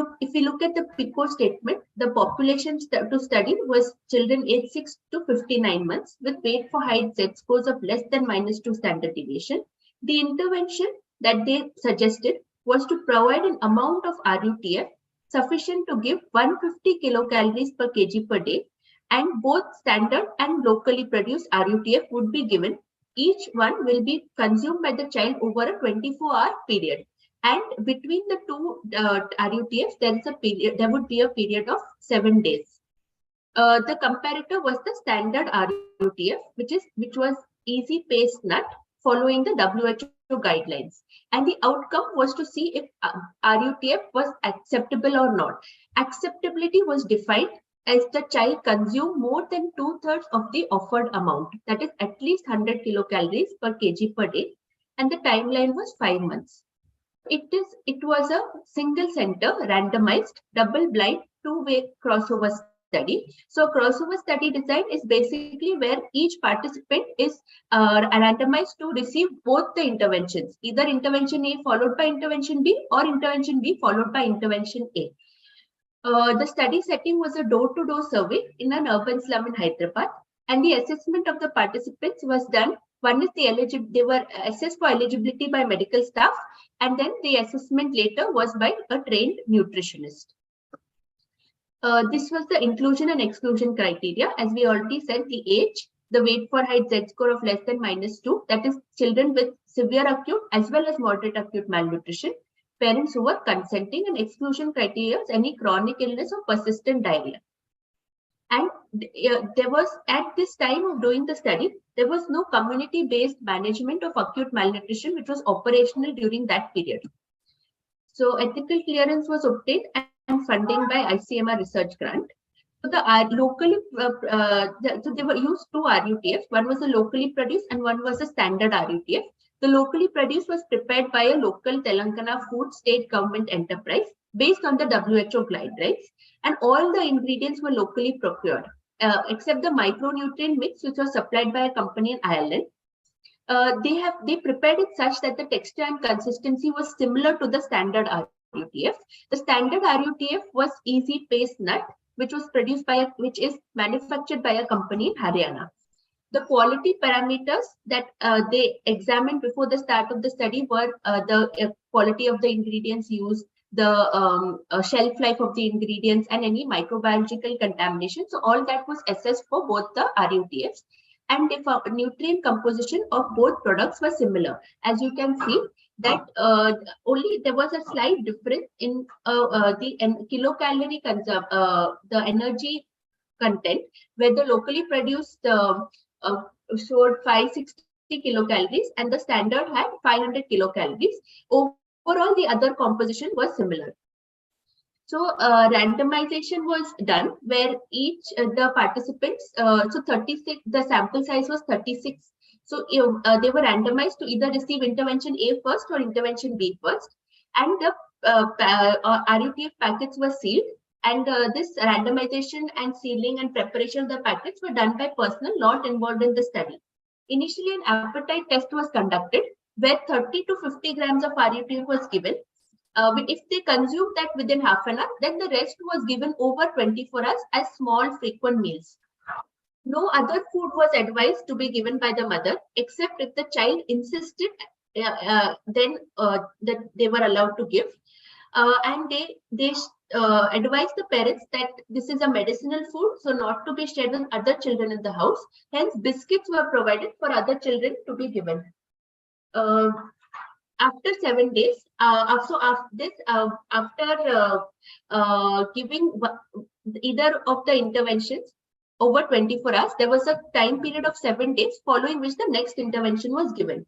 look at the PICO statement, the population to study was children aged 6 to 59 months with weight for height Z-scores of less than -2 standard deviation. The intervention that they suggested was to provide an amount of RUTF sufficient to give 150 kilocalories per kg per day, and both standard and locally produced RUTF would be given. Each one will be consumed by the child over a 24-hour period. And between the two RUTFs, there would be a period of 7 days. The comparator was the standard RUTF, which was easy paste nut, following the WHO guidelines. And the outcome was to see if RUTF was acceptable or not. Acceptability was defined as the child consumed more than 2/3 of the offered amount, that is at least 100 kilocalories per kg per day, and the timeline was 5 months. It was a single center, randomized, double-blind, two-way crossover study. So crossover study design is basically where each participant is randomized to receive both the interventions, either intervention A followed by intervention B or intervention B followed by intervention A. The study setting was a door-to-door survey in an urban slum in Hyderabad, and the assessment of the participants was done. One is they were assessed for eligibility by medical staff, and then the assessment later was by a trained nutritionist. This was the inclusion and exclusion criteria. As we already said, the age, the weight for height Z-score of less than -2, that is children with severe acute as well as moderate acute malnutrition, parents who were consenting, and exclusion criteria is any chronic illness or persistent diarrhea. And there was, at this time of doing the study, there was no community-based management of acute malnutrition, which was operational during that period. So ethical clearance was obtained and funding by ICMR research grant. So so they were used 2 RUTFs. One was a locally produced and one was a standard RUTF. The locally produced was prepared by a local Telangana food state government enterprise based on the WHO guidelines, and all the ingredients were locally procured, except the micronutrient mix, which was supplied by a company in Ireland. They prepared it such that the texture and consistency was similar to the standard RUTF. The standard RUTF was easy paste nut, which is manufactured by a company in Haryana. The quality parameters that they examined before the start of the study were the quality of the ingredients used, the shelf life of the ingredients, and any microbiological contamination. So all that was assessed for both the RUTFs, and the nutrient composition of both products was similar. As you can see, that only there was a slight difference in the kilocalorie the energy content, where the locally produced showed 560 kilocalories and the standard had 500 kilocalories. Overall, the other composition was similar. So randomization was done where each the participants, so 36, the sample size was 36. So they were randomized to either receive intervention A first or intervention B first, and the RUTF packets were sealed. And this randomization and sealing and preparation of the packets were done by personnel not involved in the study. Initially, an appetite test was conducted where 30 to 50 grams of RUTF was given. If they consumed that within half an hour, then the rest was given over 24 hours as small frequent meals. No other food was advised to be given by the mother, except if the child insisted, then that they were allowed to give. And they advised the parents that this is a medicinal food, so not to be shared with other children in the house. Hence, biscuits were provided for other children to be given. After 7 days, after giving either of the interventions over 24 hours, there was a time period of 7 days, following which the next intervention was given.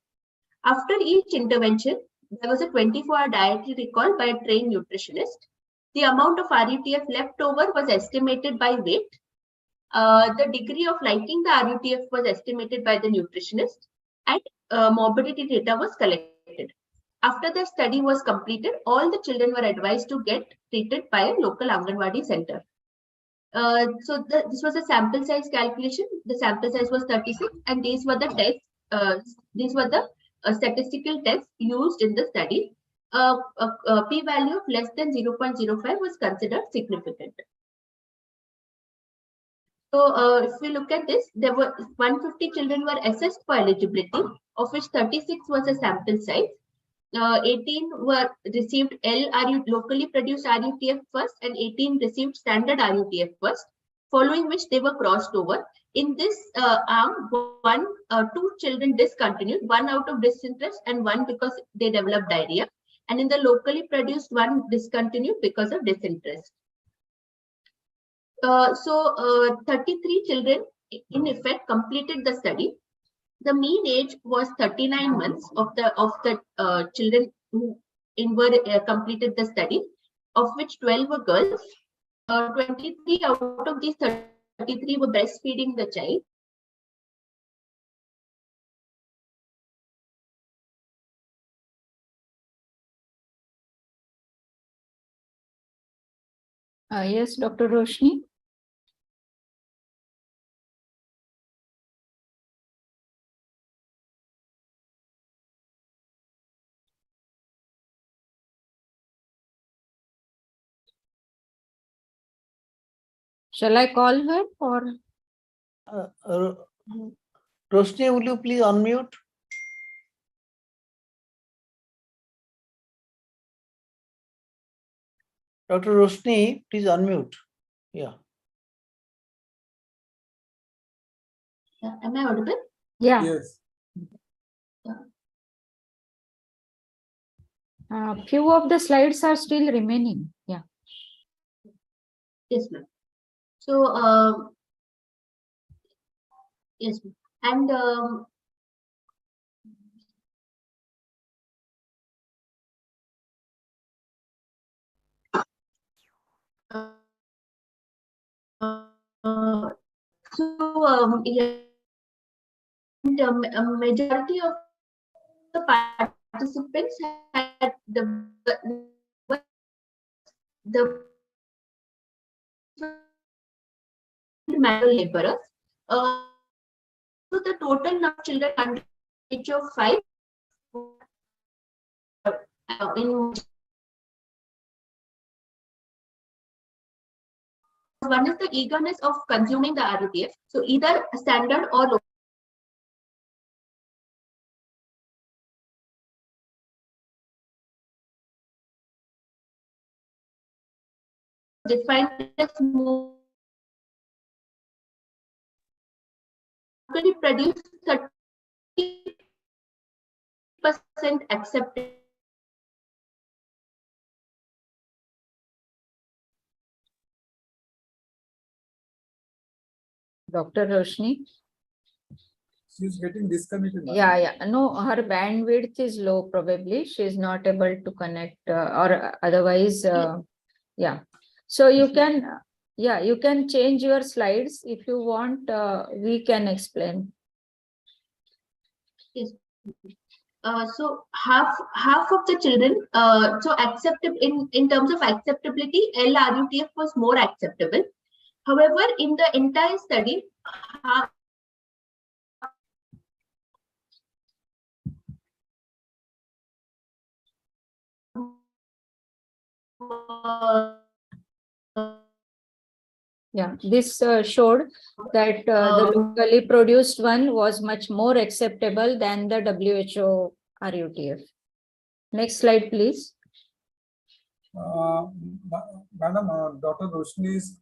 After each intervention, there was a 24-hour dietary recall by a trained nutritionist. The amount of RUTF left over was estimated by weight. The degree of liking the RUTF was estimated by the nutritionist, and morbidity data was collected. After the study was completed, all the children were advised to get treated by a local Anganwadi center. This was a sample size calculation. The sample size was 36, and these were the tests. These were the statistical tests used in the study. P-value of less than 0.05 was considered significant. So if we look at this, there were 150 children were assessed for eligibility, of which 36 was a sample size. 18 were received locally produced RUTF first, and 18 received standard RUTF first, following which they were crossed over. In this arm, two children discontinued, one out of disinterest and one because they developed diarrhea. And in the locally produced, one discontinued because of disinterest. 33 children in effect completed the study. The mean age was 39 months of the children who completed the study, of which 12 were girls. 23 out of these 33 were breastfeeding the child. Yes, Dr. Roshni. Shall I call her or? Roshni, will you please unmute? Dr. Roshni, please unmute. Yeah. Am I audible? Yeah. Yes. Few of the slides are still remaining. Yeah. Yes, ma'am. So, yes, ma'am. And yeah, and, a majority of the participants had the manual laborers. So the total number of children under the age of 5 in one is the eagerness of consuming the RUTF. So either standard or local. Defined as more locally produced 30% accepted. Dr. Roshni. She's getting disconnected. Yeah. No, her bandwidth is low. Probably she's not able to connect or otherwise. Yeah. So you can, you can change your slides if you want. We can explain. Yes. So half of the children, so acceptable in terms of acceptability, LRUTF was more acceptable. However, in the entire study, Yeah, this showed that the locally produced one was much more acceptable than the WHO RUTF. Next slide, please. Madam, Dr. Roshni is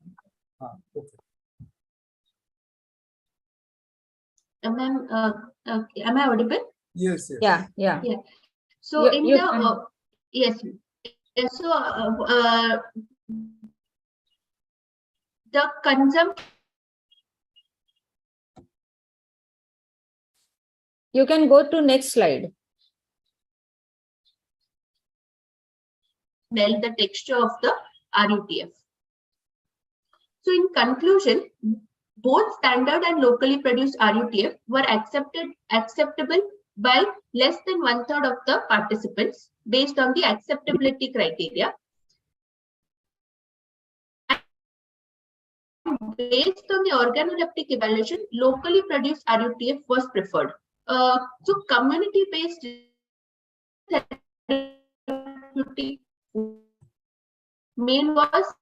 okay. Am I audible? Yes. Yeah. So in the yes. So the consumption. You can go to next slide. Smell the texture of the RUTF. So in conclusion, both standard and locally produced RUTF were acceptable by less than 1/3 of the participants based on the acceptability criteria. Based on the organoleptic evaluation, locally produced RUTF was preferred. So community-based main was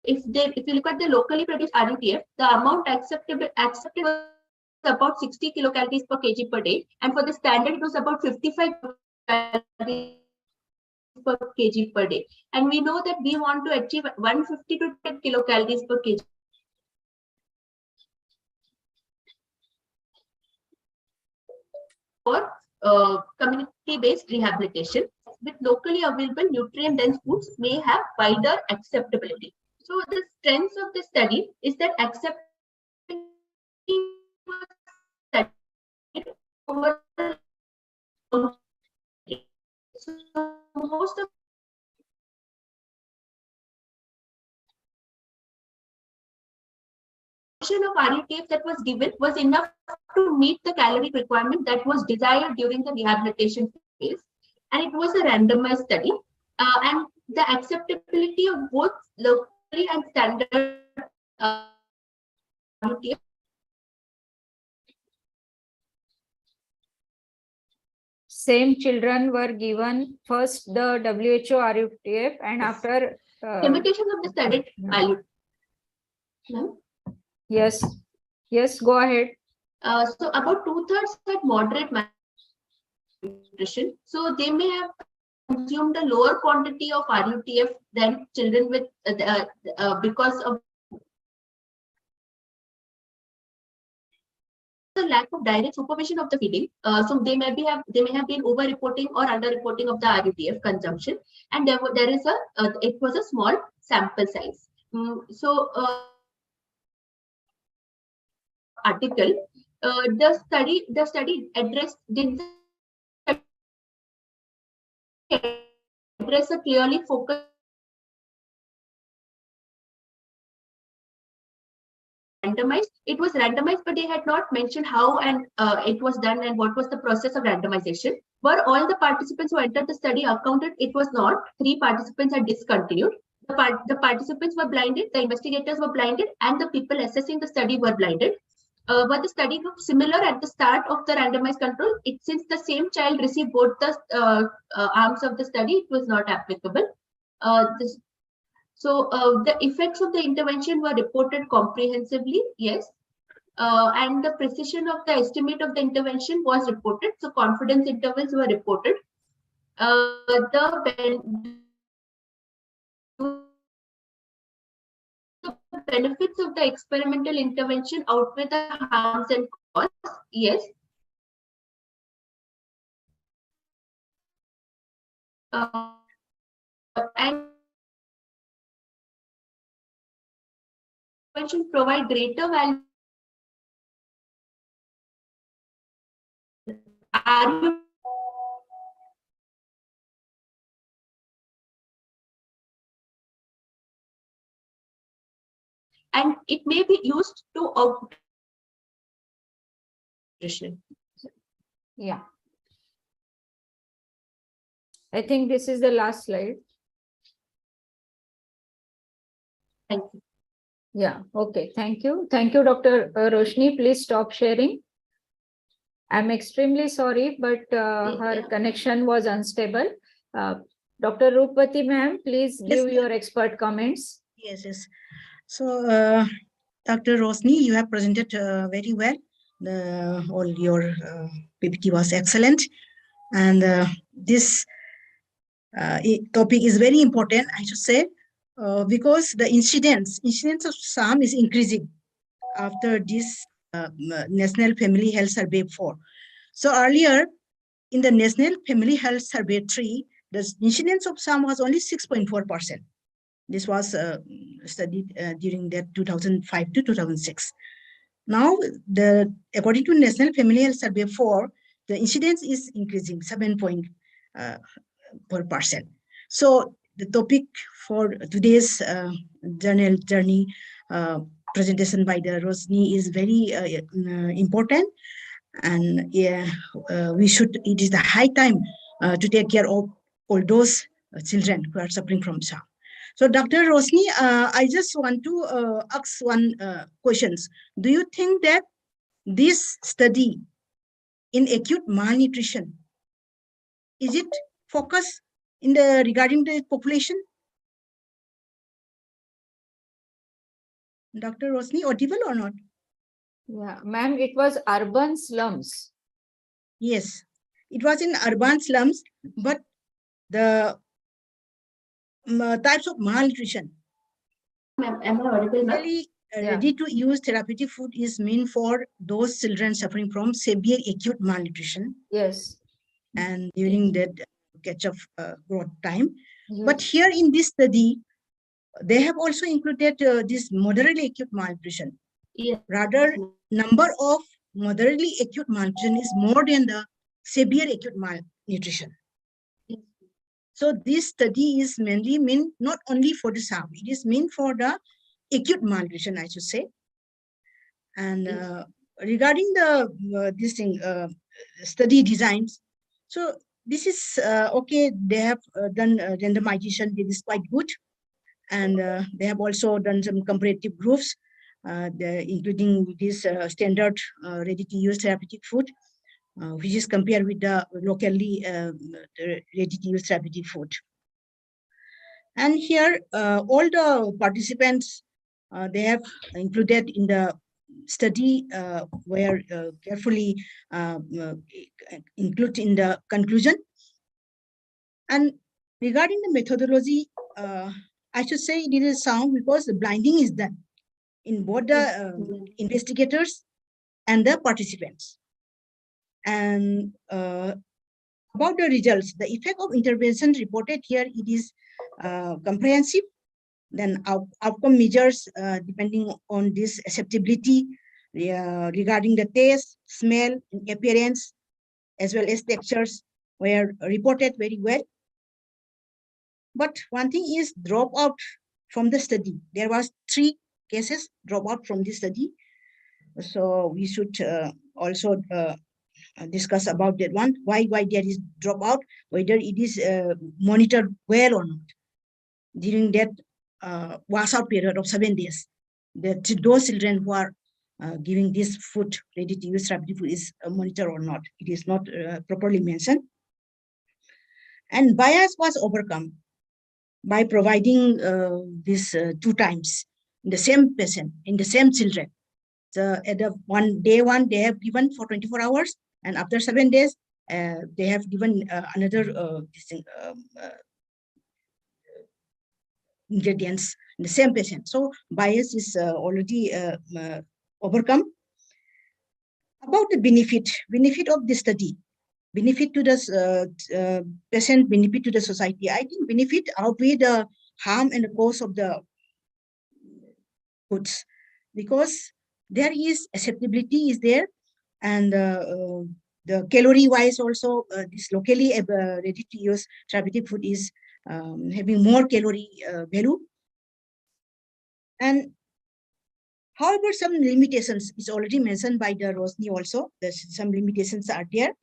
if you look at the locally produced RUTF, the amount acceptable about 60 kilocalories per kg per day, and for the standard, it was about 55 kilocalories per kg per day. And we know that we want to achieve 150 to 10 kilocalories per kg for community-based rehabilitation with locally available nutrient-dense foods may have wider acceptability. So the strengths of the study is that acceptability was studied over so most of of RUTF that was given was enough to meet the calorie requirement that was desired during the rehabilitation phase. And it was a randomized study. And the acceptability of both locally and standard RUTF Same children were given first the WHO RUTF and after limitations of the study value. Yes, yes, go ahead. So about 2/3 had moderate malnutrition. So they may have consumed a lower quantity of RUTF than children with because of the lack of direct supervision of the feeding. So they may have been over-reporting or under-reporting of the RUTF consumption, and there is it was a small sample size. Article, the study address a clearly focused randomized. It was randomized, but they had not mentioned how and it was done and what was the process of randomization. Were all the participants who entered the study accounted? It was not. 3 participants had discontinued. The participants were blinded, the investigators were blinded, and the people assessing the study were blinded. But the study group similar at the start of the randomized control. Since the same child received both the arms of the study, it was not applicable. The effects of the intervention were reported comprehensively, yes. And the precision of the estimate of the intervention was reported. So confidence intervals were reported. The benefits of the experimental intervention outweigh the harms and costs, yes. And intervention provide greater value. And it may be used to Yeah. I think this is the last slide. Thank you. Yeah, okay, thank you. Thank you, Dr. Roshni. Please stop sharing. I'm extremely sorry, but her connection was unstable. Dr. Roopwati ma'am, please give your expert comments. Yes, yes. So, Dr. Rosni, you have presented very well. All your PPT was excellent. And this topic is very important, I should say, because the incidence of SAM is increasing after this National Family Health Survey 4. So earlier in the National Family Health Survey 3, the incidence of SAM was only 6.4%. This was studied during that 2005 to 2006. Now, according to National Family Health Survey 4, the incidence is increasing 7.4%. So the topic for today's journey presentation by the Rosni is very important, and it is the high time to take care of all those children who are suffering from SAM. So, Dr. Rosni, I just want to ask one question. Do you think that this study in acute malnutrition, is it focused regarding the population? Dr. Rosni, audible or not? Yeah, ma'am, it was urban slums. Yes, it was in urban slums, but the types of malnutrition. Am I audible, ma'am? Really, Yeah. ready-to-use therapeutic food is meant for those children suffering from severe acute malnutrition Yes. and during that catch-up growth time. Yes. But here in this study, they have also included this moderately acute malnutrition. Yes. Rather, number of moderately acute malnutrition is more than the severe acute malnutrition. So this study is mainly meant not only for the SAM, it is meant for the acute malnutrition, I should say. And regarding the this thing study designs, so this is okay. They have done randomization. This is quite good, and they have also done some comparative groups, including this standard ready-to-use therapeutic food, which is compared with the locally ready-to-use therapeutic food. And here, all the participants they have included in the study were carefully included in the conclusion. And regarding the methodology, I should say it is sound because the blinding is done in both the investigators and the participants. And about the results, the effect of intervention reported here, it is comprehensive. Then outcome measures depending on this acceptability regarding the taste, smell, and appearance, as well as textures were reported very well. But one thing is drop out from the study. There was 3 cases drop out from the study. So we should also discuss about that one, why there is dropout, whether it is monitored well or not during that washout period of 7 days. That those children who are giving this food, ready-to-use therapeutic food, is monitored or not. It is not properly mentioned. And bias was overcome by providing this 2 times in the same patient, in the same children. So at the day one, they have given for 24 hours, and after 7 days, they have given another ingredients in the same patient. So bias is already overcome. About the benefit of this study, benefit to the patient, benefit to the society. I think benefit outweigh the harm and the cost of the foods, because there is acceptability is there, and the calorie wise also this locally ready to use therapeutic food is having more calorie value. And however, some limitations is already mentioned by the Rosny also. There's some limitations are there,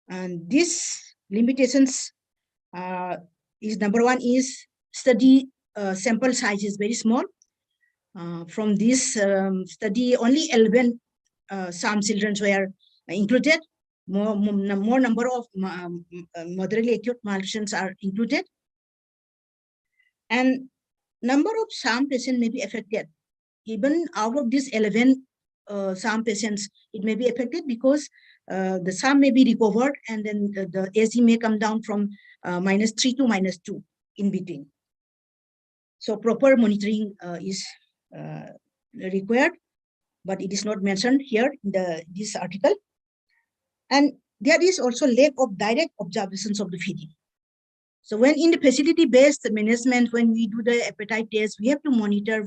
and these limitations is number one is study sample size is very small. From this study, only 11 some children were included. More number of moderately acute malnutrition are included, and number of SAM patients may be affected. Even out of these 11 SAM patients, it may be affected because the SAM may be recovered, and then the AC may come down from -3 to -2 in between. So proper monitoring is required, but it is not mentioned here in this article. And there is also lack of direct observations of the feeding. So when in the facility-based management, when we do the appetite test, we have to monitor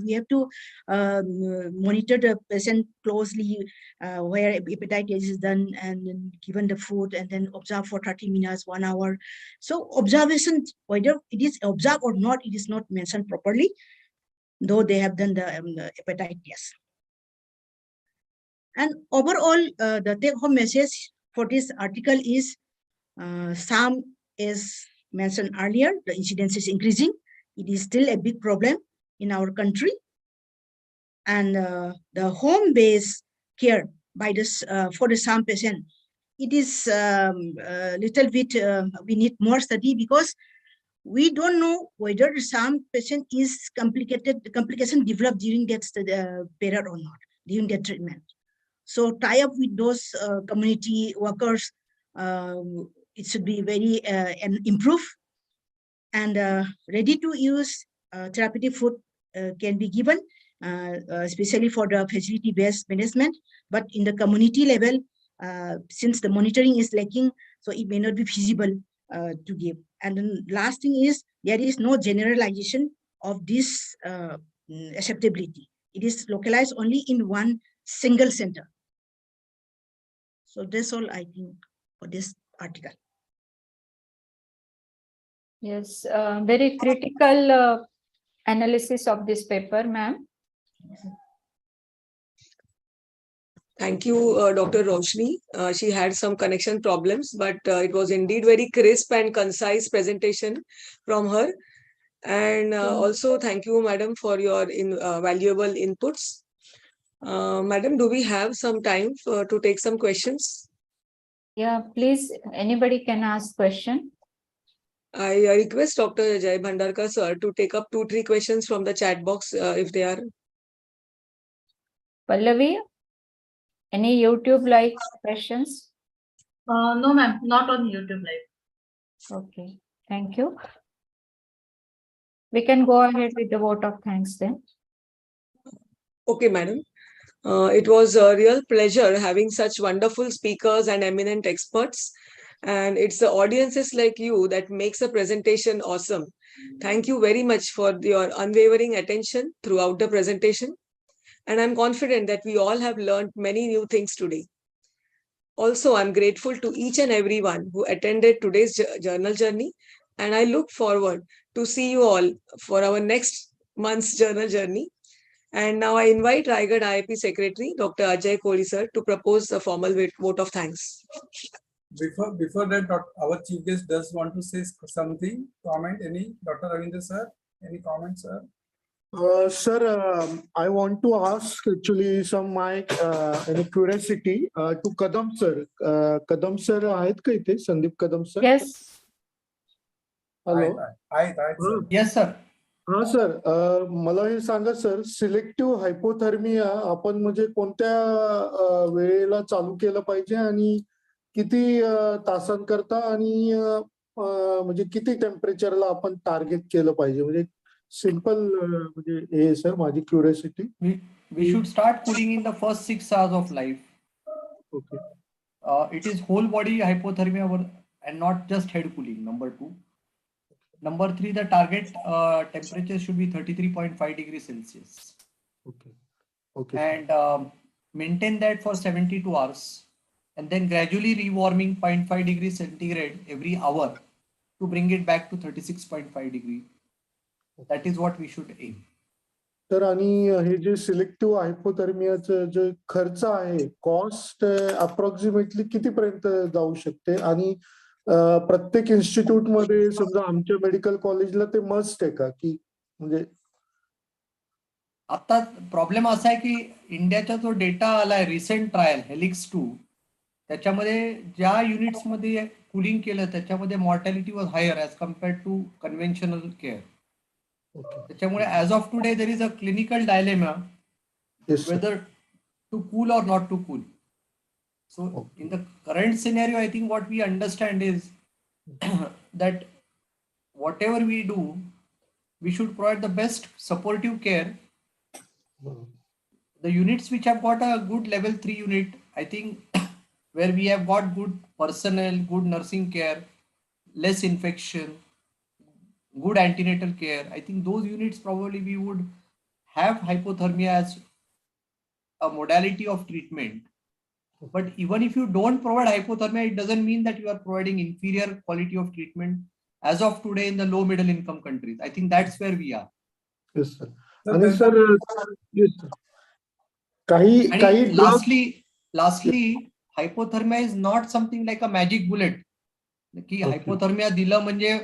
the patient closely where appetite test is done, and then given the food, and then observe for 30 minutes, 1 hour. So observation, whether it is observed or not, it is not mentioned properly, though they have done the appetite test. And overall, the take-home message for this article is SAM is mentioned earlier, the incidence is increasing. It is still a big problem in our country. And the home-based care by this for the SAM patient, it is a little bit, we need more study, because we don't know whether some patient is complication developed during that period or not. during their treatment. So tie up with those community workers. It should be very and improve. And ready to use therapeutic food can be given, especially for the facility-based management. But in the community level, since the monitoring is lacking, so it may not be feasible to give. And then last thing is, there is no generalization of this acceptability. It is localized only in one single center. So that's all I think for this article. Yes, very critical analysis of this paper, ma'am. Thank you, Dr. Roshni. She had some connection problems, but it was indeed very crisp and concise presentation from her. And also thank you, madam, for your valuable inputs. Madam, do we have some time to take some questions? Yeah, please, anybody can ask question. I request Dr. Jai Bhandarkar sir to take up 2-3 questions from the chat box if they are. Pallavi, any YouTube live questions? No, ma'am, not on YouTube live. Okay, thank you. We can go ahead with the vote of thanks then. Okay, madam. It was a real pleasure having such wonderful speakers and eminent experts. And it's the audiences like you that makes a presentation awesome. Thank you very much for your unwavering attention throughout the presentation. And I'm confident that we all have learned many new things today. Also, I'm grateful to each and everyone who attended today's journal journey. And I look forward to see you all for our next month's journal journey. And now I invite Raigad IIP Secretary, Dr. Ajay Kohli sir, to propose a formal vote of thanks. Before that, our chief guest does want to say something, comment, any, Dr. Ravindra sir, any comments, sir? Sir, I want to ask actually any curiosity to Kadam sir. Kadam sir आहेत का इथे? Sandeep Kadam sir? Yes. Hello. Yes, sir. हा sir, मला हे सांगा sir, selective hypothermia आपण म्हणजे कोणत्या वेळेला चालू केलं पाहिजे आणि किती तासांकरता आणि म्हणजे किती टेम्परेचरला आपण टार्गेट केलं पाहिजे, म्हणजे सिंपल म्हणजे हे सर माझी curiosity. We should start cooling in the first 6 hours of life. Okay. It is whole body hypothermia and not just head cooling. Number 2. Number 3, the target temperature should be 33.5 degrees Celsius. Okay. Okay. And maintain that for 72 hours. And then gradually rewarming 0.5 degrees centigrade every hour to bring it back to 36.5 degree. That is what we should aim. तर आणि हे जे selective हायपोथर्मियाचं जे खर्च आहे, cost approximately कितीपर्यंत जाऊ शकते आणि प्रत्येक institute मध्ये समजा आमच्या मेडिकल कॉलेजला ते मस्ट आहे का, की म्हणजे आता प्रॉब्लेम असा आहे की इंडियाचा जो डेटा आलाय रिसेंट ट्रायल हेलिक्स 2, त्याच्यामध्ये ज्या युनिट्स मध्ये कूलिंग केलं त्याच्यामध्ये mortality was higher as compared to conventional care. त्याच्यामुळे as of today there is a clinical dilemma whether to cool or not to cool. So in the current scenario, I think what we understand is that whatever we do, we should provide the best supportive care. The units which have got a good level 3 unit, I think where we have got good personnel, good nursing care, less infection, good antenatal care, I think those units probably we would have hypothermia as a modality of treatment. But even if you don't provide hypothermia, it doesn't mean that you are providing inferior quality of treatment as of today in the low middle income countries. I think that's where we are. Yes, sir. And sir, yes, sir. Lastly, hypothermia is not something like a magic bullet. की hypothermia दिलं म्हणजे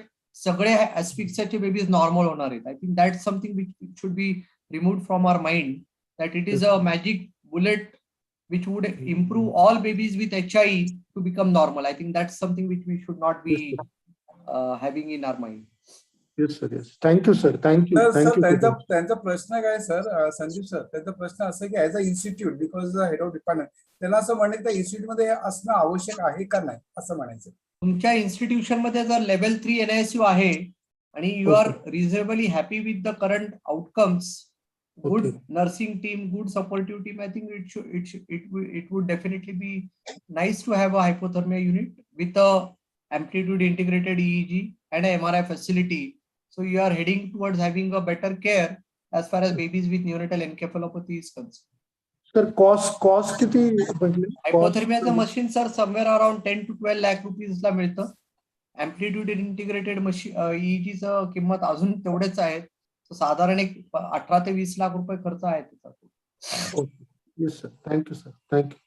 सगळे asphyxiaचे babies normal होणार आहेत. I think that's something which should be removed from our mind, that it is a magic bullet which would improve all babies with HI to become normal. I think that's something which we should not be having in our mind. Yes, sir. Yes. Thank you, sir. Thank you. Sir Thank you. त्यांचा प्रश्न काय sir Sandeep sir त्यांचा प्रश्न असं की as a institute because head of department त्यांना असं म्हणायचं त्या इन्स्टिट्यूट मध्ये हे असणं आवश्यक आहे का नाही असं म्हणायचं. तुमच्या इन्स्टिट्यूशन मध्ये जर लेवल 3 NISU आहे आणि you are reasonably happy with the current outcomes, good nursing team, good supportive team, I think it would definitely be nice to have a hypothermia unit with a amplitude integrated EEG and a MRI facility. So you are heading towards having a better care as far as babies with neonatal encephalopathy is concerned. Sir, cost किती म्हटले? Hypothermia machine sir somewhere around 10 to 12 lakh rupees ला मिळतं. Amplitude integrated machine EEG चं किंमत अजून तेवढेच आहे. साधारण एक 18 ते 20 लाख रुपये खर्च आहे त्याचा. Yes, sir. Thank you, sir. Thank you.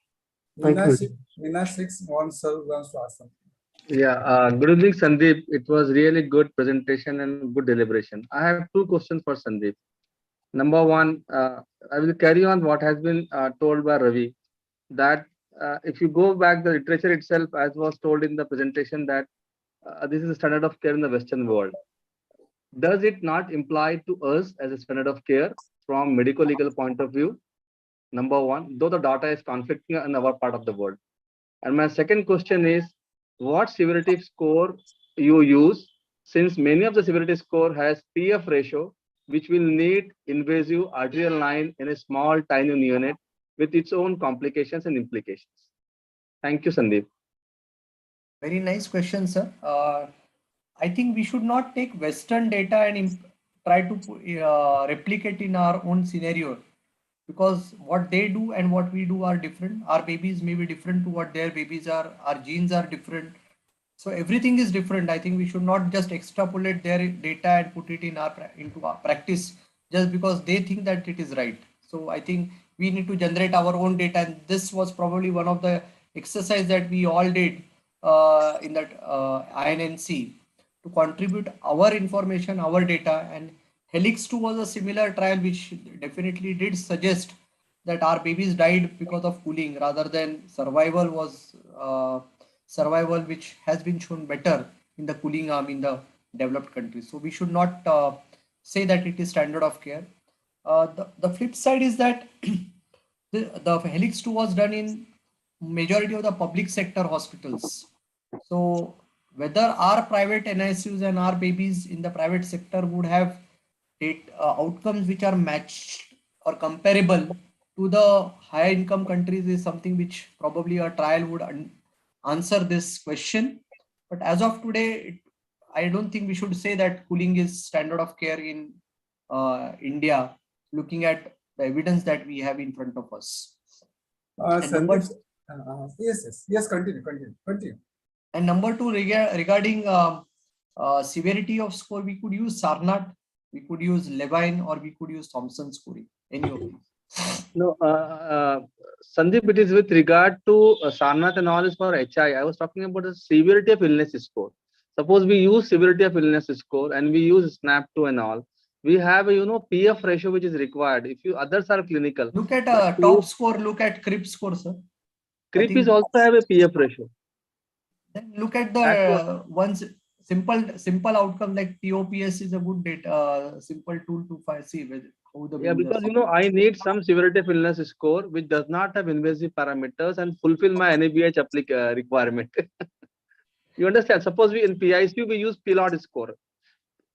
Thank you. Vinas 6 wants to ask something. Yeah, good evening, Sandeep. It was really good presentation and good deliberation. I have two questions for Sandeep. Number one, I will carry on what has been told by Ravi, that if you go back the literature itself, as was told in the presentation, that this is the standard of care in the Western world. Does it not imply to us as a standard of care from medical legal point of view? Number one, though the data is conflicting in our part of the world. And my second question is, what severity score you use, since many of the severity score has PF ratio, which will need invasive arterial line in a small tiny neonate with its own complications and implications. Thank you, Sandeep. Very nice question, sir. I think we should not take Western data and try to replicate in our own scenario, because what they do and what we do are different. Our babies may be different to what their babies are. Our genes are different. So everything is different. I think we should not just extrapolate their data and put it into our practice just because they think that it is right. So I think we need to generate our own data, and this was probably one of the exercise that we all did in that INNC. To contribute our information, our data, and Helix 2 was a similar trial which definitely did suggest that our babies died because of cooling rather than survival was survival, which has been shown better in the cooling arm in the developed countries. So we should not say that it is standard of care. The flip side is that the Helix 2 was done in majority of the public sector hospitals. So whether our private NICUs and our babies in the private sector would have outcomes which are matched or comparable to the higher income countries is something which probably a trial would answer this question. But as of today, I don't think we should say that cooling is standard of care in India, looking at the evidence that we have in front of us. Yes, continue. And number two, regarding severity of score, we could use Sarnat, we could use Levine, or we could use Thompson scoring, any of these. No, Sandeep, it is with regard to Sarnath and all is for HI. I was talking about the severity of illness score. Suppose we use severity of illness score and we use SNAP2 and all. We have a PF ratio which is required. If you others are clinical. Look at top score, look at CRIP score, sir. CRIP is also have a PF ratio. Then look at the ones simple outcome like TOPS is a good data, simple tool to see how the because I need some severity of illness score which does not have invasive parameters and fulfill my NABH requirement. You understand? Suppose we in PICU we use PLOD score.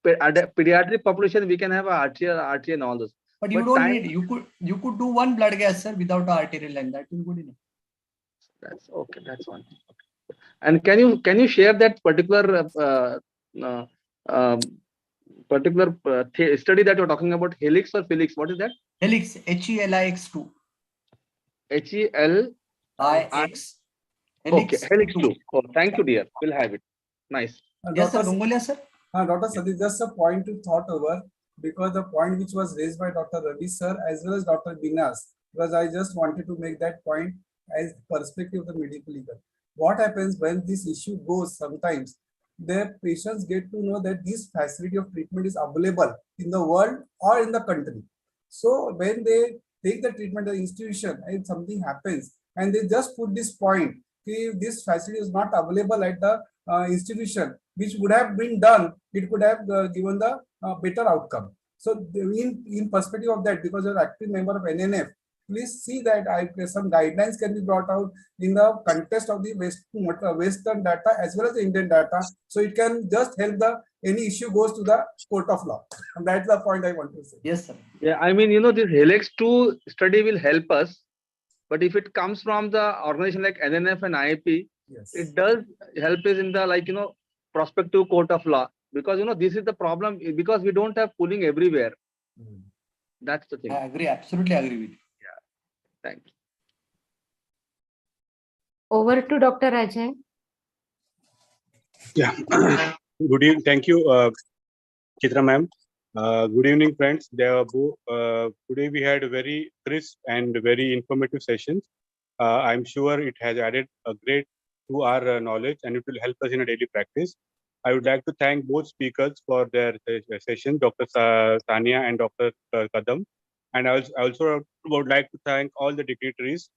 Pediatric population we can have a arterial and all those. But you don't need. You could do one blood gas, sir, without an arterial line. That is good enough. That's okay. That's one. And can you share that particular study that you're talking about, Helix or Felix? What is that? Helix, HELIX2. HELIX. Okay, Helix 2. Oh, thank you, dear. We'll have it. Nice. Yes, sir. Mongolia, sir. Dr. Sadiq, just a point to thought over, because the point which was raised by Dr. Ravi sir as well as Dr. Binas, because I just wanted to make that point as perspective of the medical legal. What happens when this issue goes, sometimes the patients get to know that this facility of treatment is available in the world or in the country. So when they take the treatment at the institution and something happens and they just put this point, if this facility is not available at the institution, which would have been done, it could have given the better outcome. So in perspective of that, because you're an active member of NNF, please see that some guidelines can be brought out in the context of the Western data as well as the Indian data. So it can just help any issue goes to the court of law. And that's the point I want to say. Yes, sir. Yeah, I mean, this Helix 2 study will help us. But if it comes from the organization like NNF and IIP, yes, it does help us in the prospective court of law, because this is the problem, because we don't have pooling everywhere. That's the thing. I agree, absolutely agree with you. Yeah, thank you. Over to Dr. Ajay. Yeah. Good evening. Thank you, Chitra ma'am. Good evening, friends. Today we had a very crisp and very informative sessions. I'm sure it has added a great to our knowledge, and it will help us in a daily practice. I would like to thank both speakers for their session, Dr. Sania and Dr. Kadam. And I also would like to thank all the dignitaries,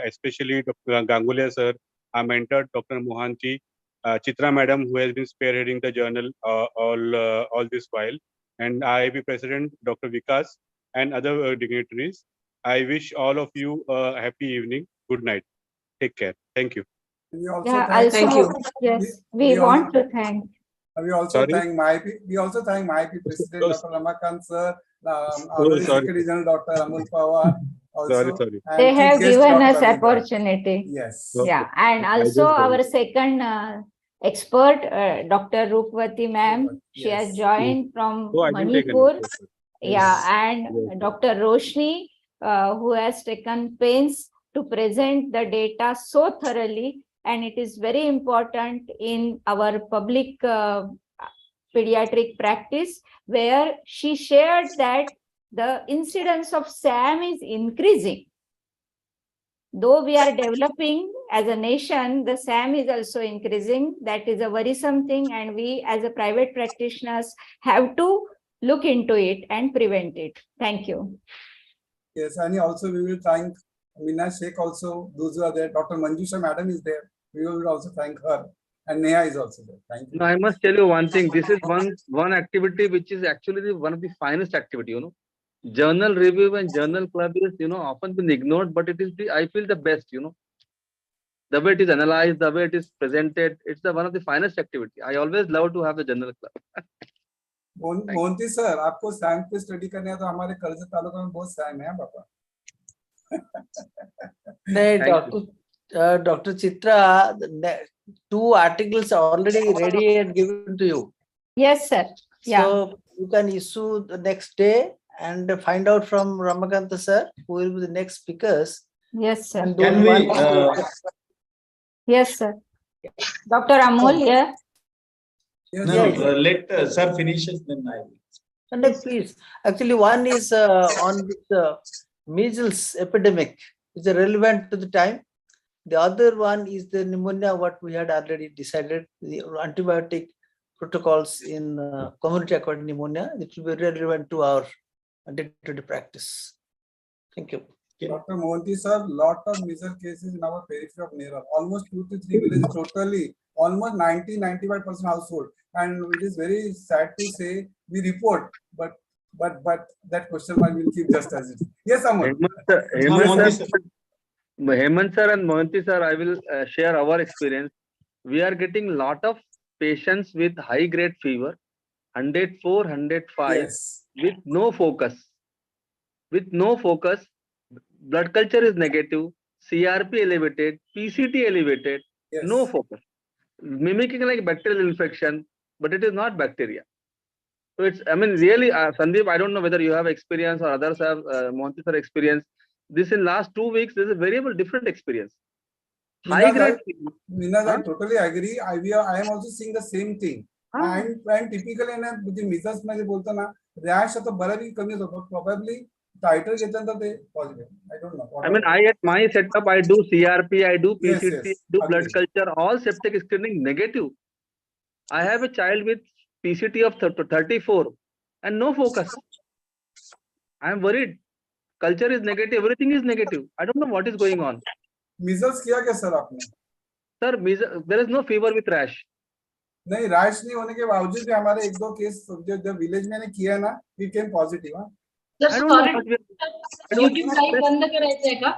especially Dr. Gangulia sir, our mentor, Dr. Mohanty, Chitra madam, who has been spearheading the journal all this while, and IIP President Dr. Vikas, and other dignitaries. I wish all of you a happy evening. Good night. Take care. Thank you. We also Thank you. Yes, we want to thank. We also Sorry? thank MyIP President Dr. Ramakant sir, sorry. Secretary General Dr. Amul Pawar. Also, Sorry. and They Chief have Guest given Dr. us Ravi. opportunity. Yes. Yeah, and I also don't our second expert, Dr. Rupvati ma'am. She has Yes. joined from Oh, I didn't take any Manipur. notes. Yeah, Yes. and Yes. Dr. Roshni, who has taken pains to present the data so thoroughly, and it is very important in our public pediatric practice, where she shared that the incidence of SAM is increasing. Though we are developing as a nation, the SAM is also increasing. That is a worrisome thing, and we as a private practitioners have to look into it and prevent it. Thank you. Yes, and also we will thank Meena Sheikh also, those who are there. Dr. Manjusha madam is there. We will also thank her. And Neha is also there. Thank you. No, I must tell you one thing. This is one activity which is actually one of the finest activity. Journal review and journal club is often been ignored, but it is I feel the best. The way it is analyzed, the way it is presented, it's one of the finest activity. I always love to have the journal club. Mohanty sir, आपको Sam पे study करने है तो हमारे कर्जत तालुका में बहुत Sam है पापा. Dr. Chitra, 2 articles are already ready and given to you. Yes, sir. Yeah. So you can issue the next day and find out from Ramakanta sir who will be the next speakers. Yes, sir. And Can we? Yes, sir. Dr. Amol, yeah. Yes, No, sir. let sir finish it, then I will. No, please. Actually, one is on this measles epidemic. It's relevant to the time. The other one is the pneumonia, what we had already decided, the antibiotic protocols in community-acquired pneumonia. It will be relevant to our day-to-day practice. Thank you. Dr. Mohanty sir, lot of measles cases in our periphery of Nera. Almost 2 to 3 villages totally, almost 90-95% household. And it is very sad to say we report, but that question mark will keep just as it is. Yes, Amol. Hemant sir and Mohanty sir, I will share our experience. We are getting lot of patients with high grade fever, 104, 105, Yes. with no focus. With no focus, blood culture is negative, CRP elevated, PCT elevated, Yes. no focus. Mimicking like bacterial infection, but it is not bacteria. So it's, I mean, really, Sandeep, I don't know whether you have experience or others have, Mohanty sir experience. This in last 2 weeks, there's a very different experience. High grade. Meena, I totally agree. I am also seeing the same thing. And typically na the measles मध्ये बोलतो ना, rash आता बऱ्यापैकी कमी होतो. Probably title घेतल्यानंतर ते positive. I don't know. I mean, at my setup, I do CRP, I do PCT, Yes. do blood culture, all septic screening negative. I have a child with PCT of 34 and no focus. I am worried. Culture is negative, everything is negative. I don't know what is going on. Measles किया क्या sir आपने? Sir, there is no fever with rash. नहीं, rights नहीं होने के बावजूद भी हमारे 1-2 केस जो विलेज में किया ना, we came positive. Sir sorry, YouTube live बंद करायचंय का?